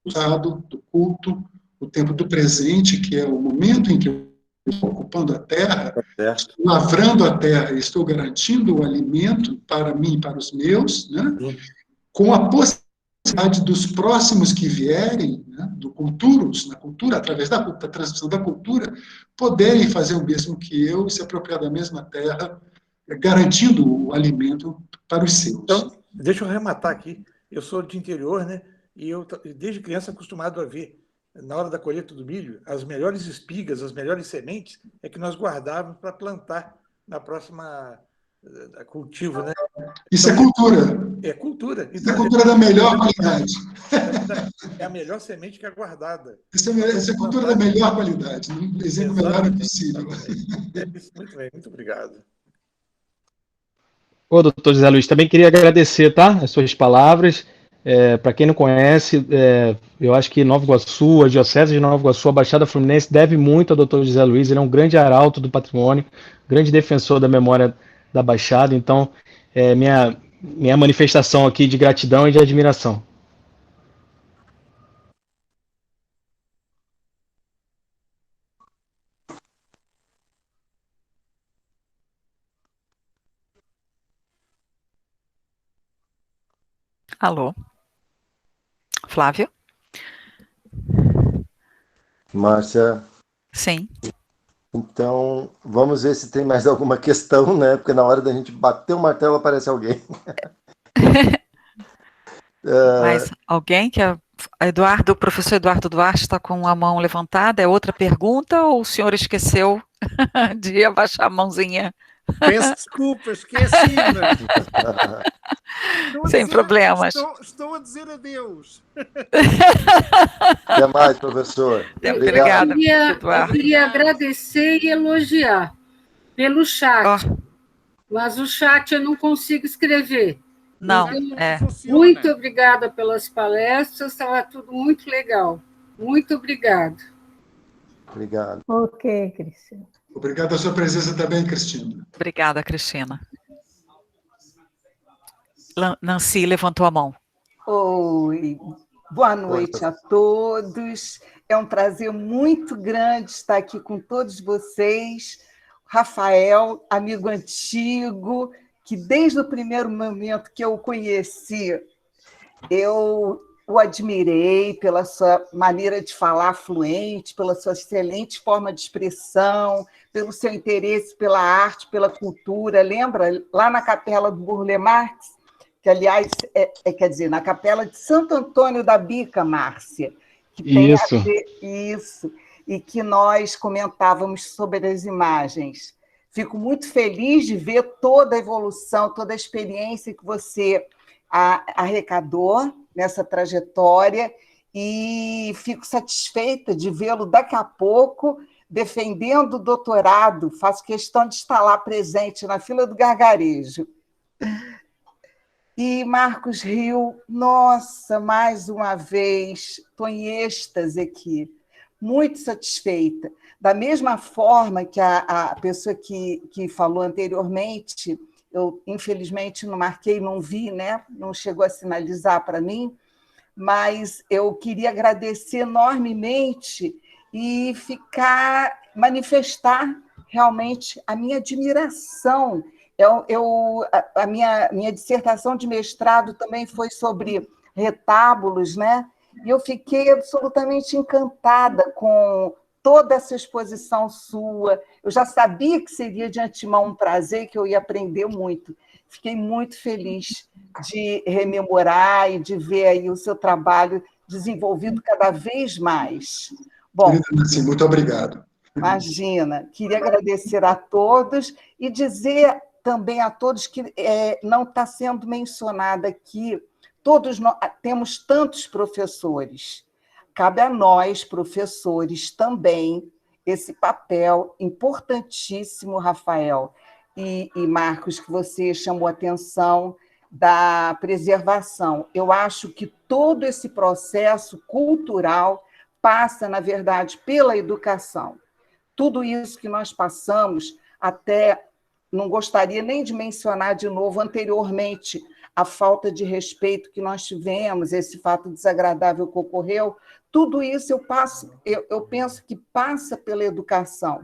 do culto, o tempo do presente, que é o momento em que eu estou ocupando a terra, estou lavrando a terra e estou garantindo o alimento para mim e para os meus, né? Com a possibilidade dos próximos que vierem, né, na cultura, através da transmissão da cultura, poderem fazer o mesmo que eu, se apropriar da mesma terra, garantindo o alimento para os seus. Então, deixa eu arrematar aqui. Eu sou de interior, né? E eu, desde criança, acostumado a ver, na hora da colheita do milho, as melhores espigas, as melhores sementes, é que nós guardávamos para plantar na próxima cultivo, né? Isso então, é cultura. É cultura. Isso é cultura da melhor qualidade. É a melhor semente que é guardada. Isso é cultura da melhor qualidade. Um exemplo melhor impossível. Muito bem, muito obrigado. Ô, doutor José Luiz, também queria agradecer, tá? As suas palavras. Para quem não conhece, eu acho que Nova Iguaçu, a Diocese de Nova Iguaçu, a Baixada Fluminense, deve muito ao doutor José Luiz. Ele é um grande arauto do patrimônio, grande defensor da memória da Baixada. Então, minha manifestação aqui de gratidão e de admiração. Alô? Flávio? Márcia, Sim. então vamos ver se tem mais alguma questão, né? Porque na hora da gente bater o martelo aparece alguém. Mais alguém que o professor Eduardo Duarte está com a mão levantada. É outra pergunta ou o senhor esqueceu de abaixar a mãozinha? Peço desculpa, esqueci-me. Sem problemas. Estou a dizer adeus. Até mais, professor. Obrigada, Eu queria agradecer e elogiar pelo chat, mas o chat eu não consigo escrever. Não, então, muito obrigada pelas palestras, estava tudo muito legal. Muito obrigado. Obrigado. Ok, Cristina. Obrigado pela sua presença também, Cristina. Obrigada, Cristina. Nancy levantou a mão. Oi, boa noite a todos. É um prazer muito grande estar aqui com todos vocês. Rafael, amigo antigo, que desde o primeiro momento que eu o conheci, eu o admirei pela sua maneira de falar fluente, pela sua excelente forma de expressão, pelo seu interesse pela arte, pela cultura. Lembra, lá na Capela do Burle Marx, que, aliás, quer dizer, na Capela de Santo Antônio da Bica, Márcia, que tem Isso. a ver, isso, e que nós comentávamos sobre as imagens. Fico muito feliz de ver toda a evolução, toda a experiência que você arrecadou nessa trajetória, e fico satisfeita de vê-lo daqui a pouco defendendo o doutorado. Faço questão de estar lá presente na fila do gargarejo. E Marcos Rio, nossa, mais uma vez, estou em êxtase aqui, muito satisfeita. Da mesma forma que a pessoa que falou anteriormente, eu, infelizmente, não marquei, não vi, né? Não chegou a sinalizar para mim, mas eu queria agradecer enormemente e manifestar realmente a minha admiração. A minha dissertação de mestrado também foi sobre retábulos, né? E eu fiquei absolutamente encantada com toda essa exposição sua. Eu já sabia que seria de antemão um prazer, que eu ia aprender muito. Fiquei muito feliz de rememorar e de ver aí o seu trabalho desenvolvido cada vez mais. Bom, muito obrigado. Imagina, queria agradecer a todos e dizer também a todos que não está sendo mencionado aqui, todos nós temos tantos professores. Cabe a nós, professores, também, esse papel importantíssimo, Rafael e Marcos, que você chamou a atenção da preservação. Eu acho que todo esse processo cultural passa, na verdade, pela educação. Tudo isso que nós passamos, até não gostaria nem de mencionar de novo anteriormente, a falta de respeito que nós tivemos, esse fato desagradável que ocorreu, tudo isso eu penso que passa pela educação.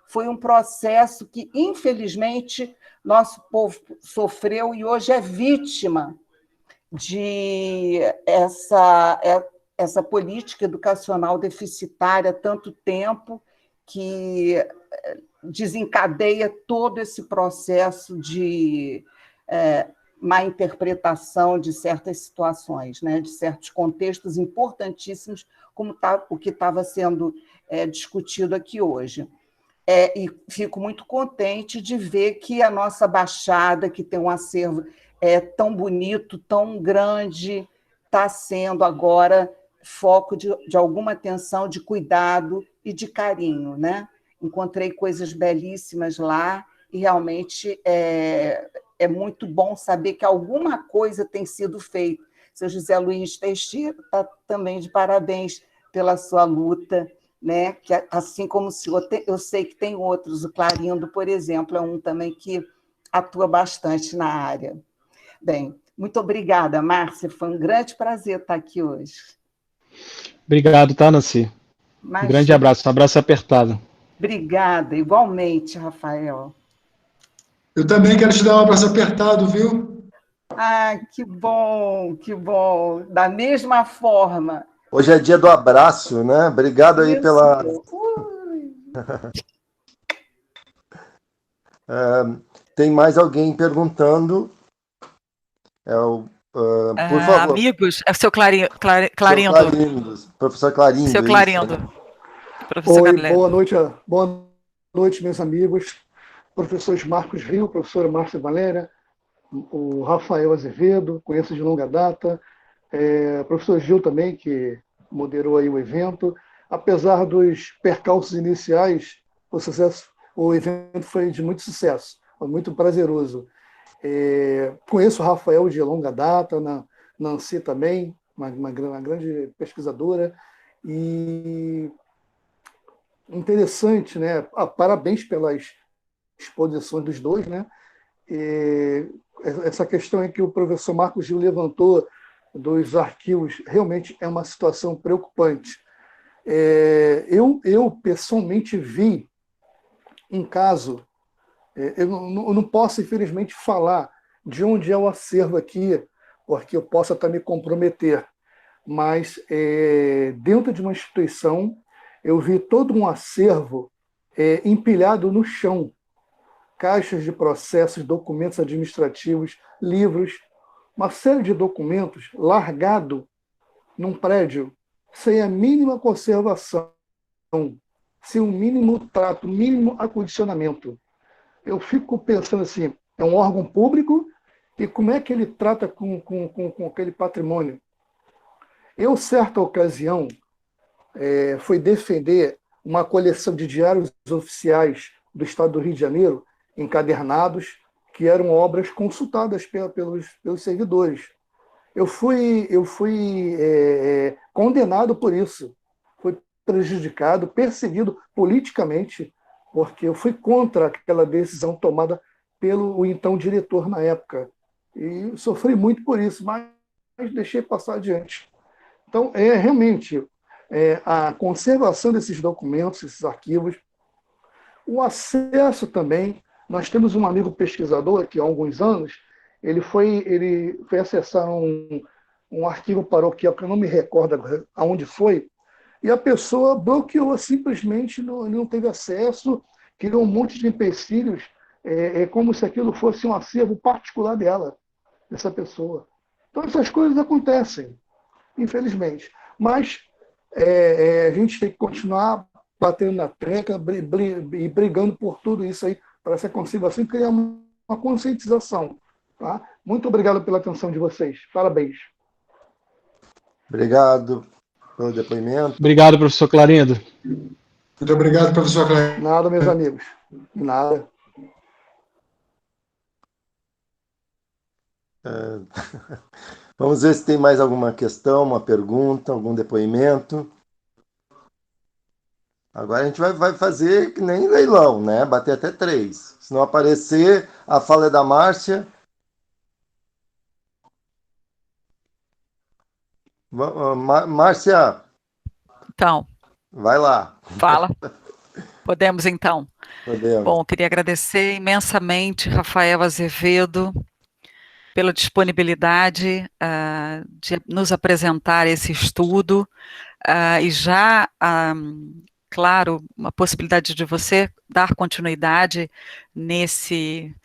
Foi um processo que, infelizmente, nosso povo sofreu e hoje é vítima de essa política educacional deficitária há tanto tempo, que desencadeia todo esse processo de má interpretação de certas situações, né, de certos contextos importantíssimos, como o que estava sendo discutido aqui hoje. E fico muito contente de ver que a nossa Baixada, que tem um acervo tão bonito, tão grande, está sendo agora foco de alguma atenção, de cuidado e de carinho, né? Encontrei coisas belíssimas lá e realmente é muito bom saber que alguma coisa tem sido feita. Seu José Luiz Teixeira está também de parabéns pela sua luta, né? Que, assim como o senhor, eu sei que tem outros, o Clarindo, por exemplo, é um também que atua bastante na área. Bem, muito obrigada, Márcia, foi um grande prazer estar aqui hoje. Obrigado, tá, Nancy? Um grande abraço, um abraço apertado. Obrigada, igualmente, Rafael. Eu também quero te dar um abraço apertado, viu? Ah, que bom, que bom. Da mesma forma. Hoje é dia do abraço, né? Obrigado aí pela... Tem mais alguém perguntando? Por favor. Amigos, é o seu Clarindo. Professor Clarindo. Seu Clarindo. Isso, né? Professor Oi, boa noite, meus amigos. Professores Marcos Rio, professora Márcia Valéria, o Rafael Azevedo, conheço de longa data, professor Gil também, que moderou aí o evento. Apesar dos percalços iniciais, o evento foi de muito sucesso, foi muito prazeroso. Conheço o Rafael de longa data, Nancy também, uma grande pesquisadora, e interessante, né? Parabéns pelas exposições dos dois, né? Essa questão em que o professor Marcos Gil levantou dos arquivos realmente é uma situação preocupante. Eu pessoalmente vi um caso, eu não posso, infelizmente, falar de onde é o acervo aqui, porque eu posso até me comprometer, mas dentro de uma instituição eu vi todo um acervo empilhado no chão, caixas de processos, documentos administrativos, livros, uma série de documentos largado num prédio sem a mínima conservação, sem o mínimo trato, mínimo acondicionamento. Eu fico pensando assim, é um órgão público e como é que ele trata com aquele patrimônio? Eu, certa ocasião, fui defender uma coleção de diários oficiais do Estado do Rio de Janeiro, encadernados, que eram obras consultadas pelos servidores. Eu fui condenado por isso, fui prejudicado, perseguido politicamente, porque eu fui contra aquela decisão tomada pelo então diretor na época. E sofri muito por isso, mas deixei passar adiante. Então, realmente, a conservação desses documentos, esses arquivos, o acesso também. Nós temos um amigo pesquisador que, há alguns anos, ele foi acessar um arquivo paroquial, que eu não me recordo aonde foi, e a pessoa bloqueou simplesmente, não teve acesso, criou um monte de empecilhos, como se aquilo fosse um acervo particular dessa pessoa. Então, essas coisas acontecem, infelizmente. Mas a gente tem que continuar batendo na tecla e brigando por tudo isso aí, para essa conservação e criar uma conscientização. Tá? Muito obrigado pela atenção de vocês. Parabéns. Obrigado pelo depoimento. Obrigado, professor Clarindo. Muito obrigado, professor Clarindo. Nada, meus amigos. Nada. Vamos ver se tem mais alguma questão, uma pergunta, algum depoimento. Agora a gente vai fazer que nem leilão, né? Bater até 3. Se não aparecer, a fala é da Márcia. Márcia. Então. Vai lá. Fala. Podemos, então? Podemos. Bom, queria agradecer imensamente Rafael Azevedo pela disponibilidade de nos apresentar esse estudo e já... claro, uma possibilidade de você dar continuidade nessas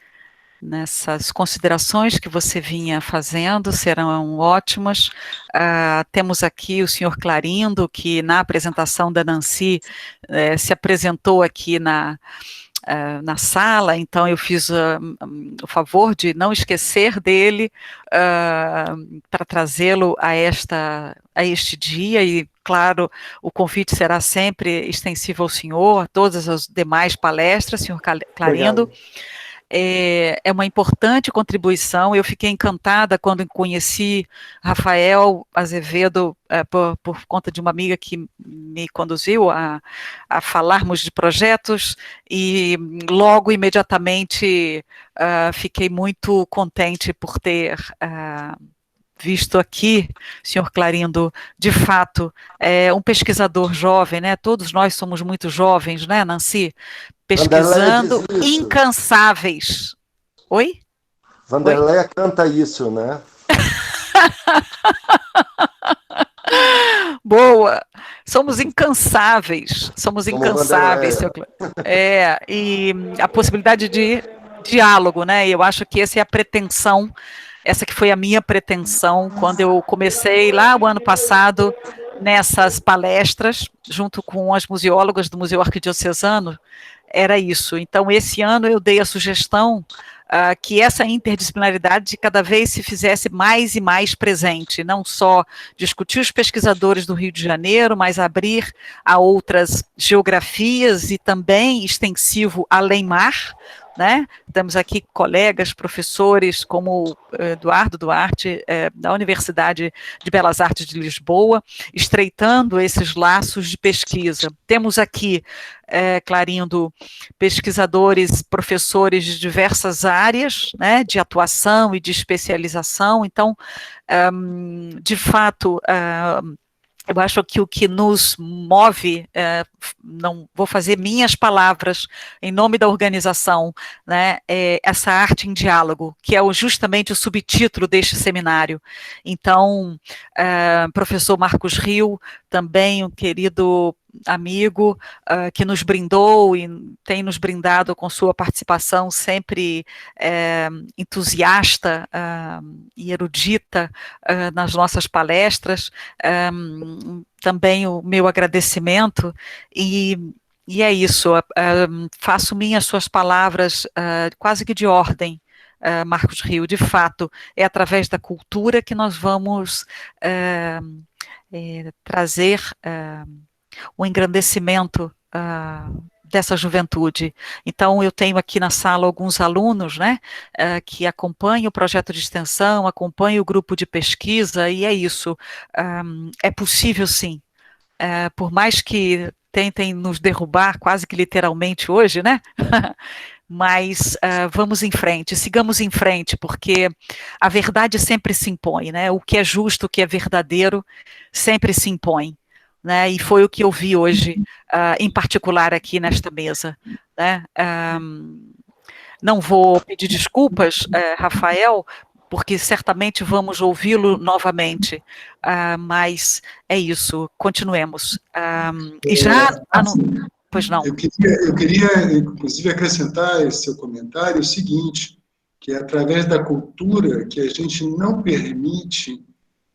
considerações que você vinha fazendo, serão ótimas. Temos aqui o senhor Clarindo, que na apresentação da Nancy se apresentou aqui na sala, então eu fiz o favor de não esquecer dele para trazê-lo a este dia, e claro, o convite será sempre extensivo ao senhor, a todas as demais palestras, senhor Clarindo. Obrigado. É uma importante contribuição. Eu fiquei encantada quando conheci Rafael Azevedo por conta de uma amiga que me conduziu a falarmos de projetos, e logo, imediatamente, fiquei muito contente por ter visto aqui, senhor Clarindo, de fato, um pesquisador jovem, né? Todos nós somos muito jovens, né, Nancy? Pesquisando, incansáveis. Oi? Vanderleia canta isso, né? Boa! Somos incansáveis, seu Cláudio. E a possibilidade de diálogo, né? Eu acho que essa é a pretensão, essa que foi a minha pretensão quando eu comecei lá o ano passado nessas palestras, junto com as museólogas do Museu Arquidiocesano, era isso. Então, esse ano eu dei a sugestão que essa interdisciplinaridade cada vez se fizesse mais e mais presente, não só discutir os pesquisadores do Rio de Janeiro, mas abrir a outras geografias e também extensivo além-mar, né? Temos aqui colegas, professores, como Eduardo Duarte, da Universidade de Belas Artes de Lisboa, estreitando esses laços de pesquisa. Temos aqui, Clarindo, pesquisadores, professores de diversas áreas, né, de atuação e de especialização. Então, de fato, eu acho que o que nos move, não vou fazer minhas palavras em nome da organização, né, é essa arte em diálogo, que é justamente o subtítulo deste seminário. Então, professor Marcos Rio, também um querido amigo que nos brindou e tem nos brindado com sua participação sempre entusiasta e erudita nas nossas palestras, também o meu agradecimento e é isso, faço minhas suas palavras quase que de ordem, Marcos Rio, de fato, é através da cultura que nós vamos trazer o engrandecimento dessa juventude. Então, eu tenho aqui na sala alguns alunos, né, que acompanham o projeto de extensão, acompanham o grupo de pesquisa, e é isso, é possível sim, por mais que tentem nos derrubar, quase que literalmente hoje, né, mas vamos em frente, sigamos em frente, porque a verdade sempre se impõe, né, o que é justo, o que é verdadeiro, sempre se impõe. Né, e foi o que eu vi hoje, em particular aqui nesta mesa. Né? Não vou pedir desculpas, Rafael, porque certamente vamos ouvi-lo novamente, mas é isso, continuemos. E já... pois não. Eu queria, inclusive, acrescentar esse seu comentário o seguinte, que é através da cultura que a gente não permite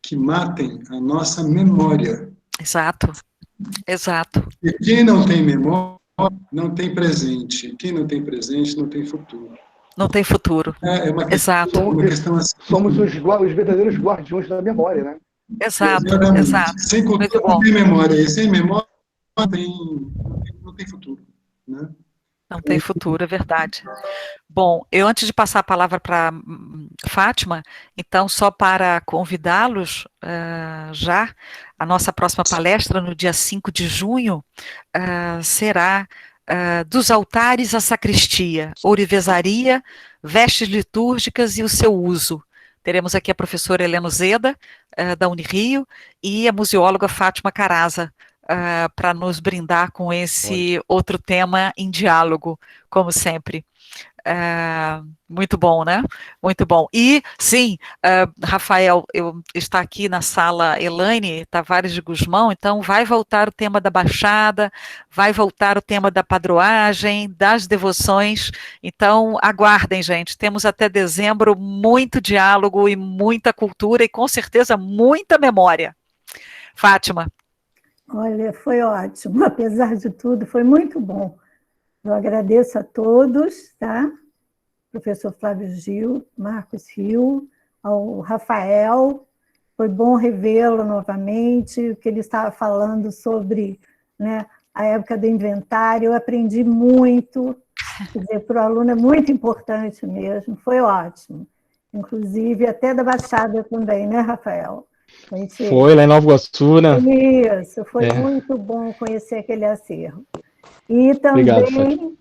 que matem a nossa memória. Exato, exato. E quem não tem memória, não tem presente. Quem não tem presente, não tem futuro. Não tem futuro. É uma questão, exato. Uma questão assim. Somos os verdadeiros guardiões da memória, né? Exato, exato. Sem cultura não tem memória. E sem memória não tem futuro. Né? Não tem futuro, é verdade. Bom, eu antes de passar a palavra para Fátima, então só para convidá-los já, a nossa próxima palestra no dia 5 de junho será dos altares à sacristia, ourivesaria, vestes litúrgicas e o seu uso. Teremos aqui a professora Helena Zeda, da Unirio, e a museóloga Fátima Caraza, para nos brindar com esse outro tema em diálogo, como sempre. Muito bom, né? Muito bom. E, sim, Rafael, está aqui na sala Elaine Tavares de Guzmão, então vai voltar o tema da Baixada, vai voltar o tema da padroagem, das devoções, então aguardem, gente, temos até dezembro muito diálogo e muita cultura e, com certeza, muita memória. Fátima. Olha, foi ótimo, apesar de tudo, foi muito bom. Eu agradeço a todos, tá? Professor Flávio Gil, Marcos Rio, ao Rafael, foi bom revê-lo novamente, o que ele estava falando sobre, né, a época do inventário, eu aprendi muito, quer dizer, para o aluno é muito importante mesmo, foi ótimo. Inclusive, até da Baixada também, né, Rafael? Foi lá em Nova Iguaçu, né? Isso, foi muito bom conhecer aquele acervo. E também Obrigado,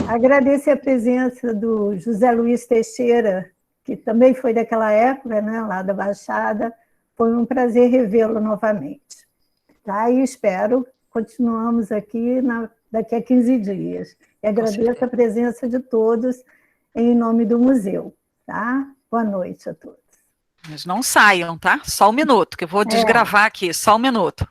agradecer a presença do José Luiz Teixeira, que também foi daquela época, né, lá da Baixada. Foi um prazer revê-lo novamente. Tá? E espero, continuamos aqui daqui a 15 dias. E agradeço a presença de todos em nome do museu. Tá? Boa noite a todos. Mas não saiam, tá? Só um minuto, que eu vou desgravar aqui, só um minuto.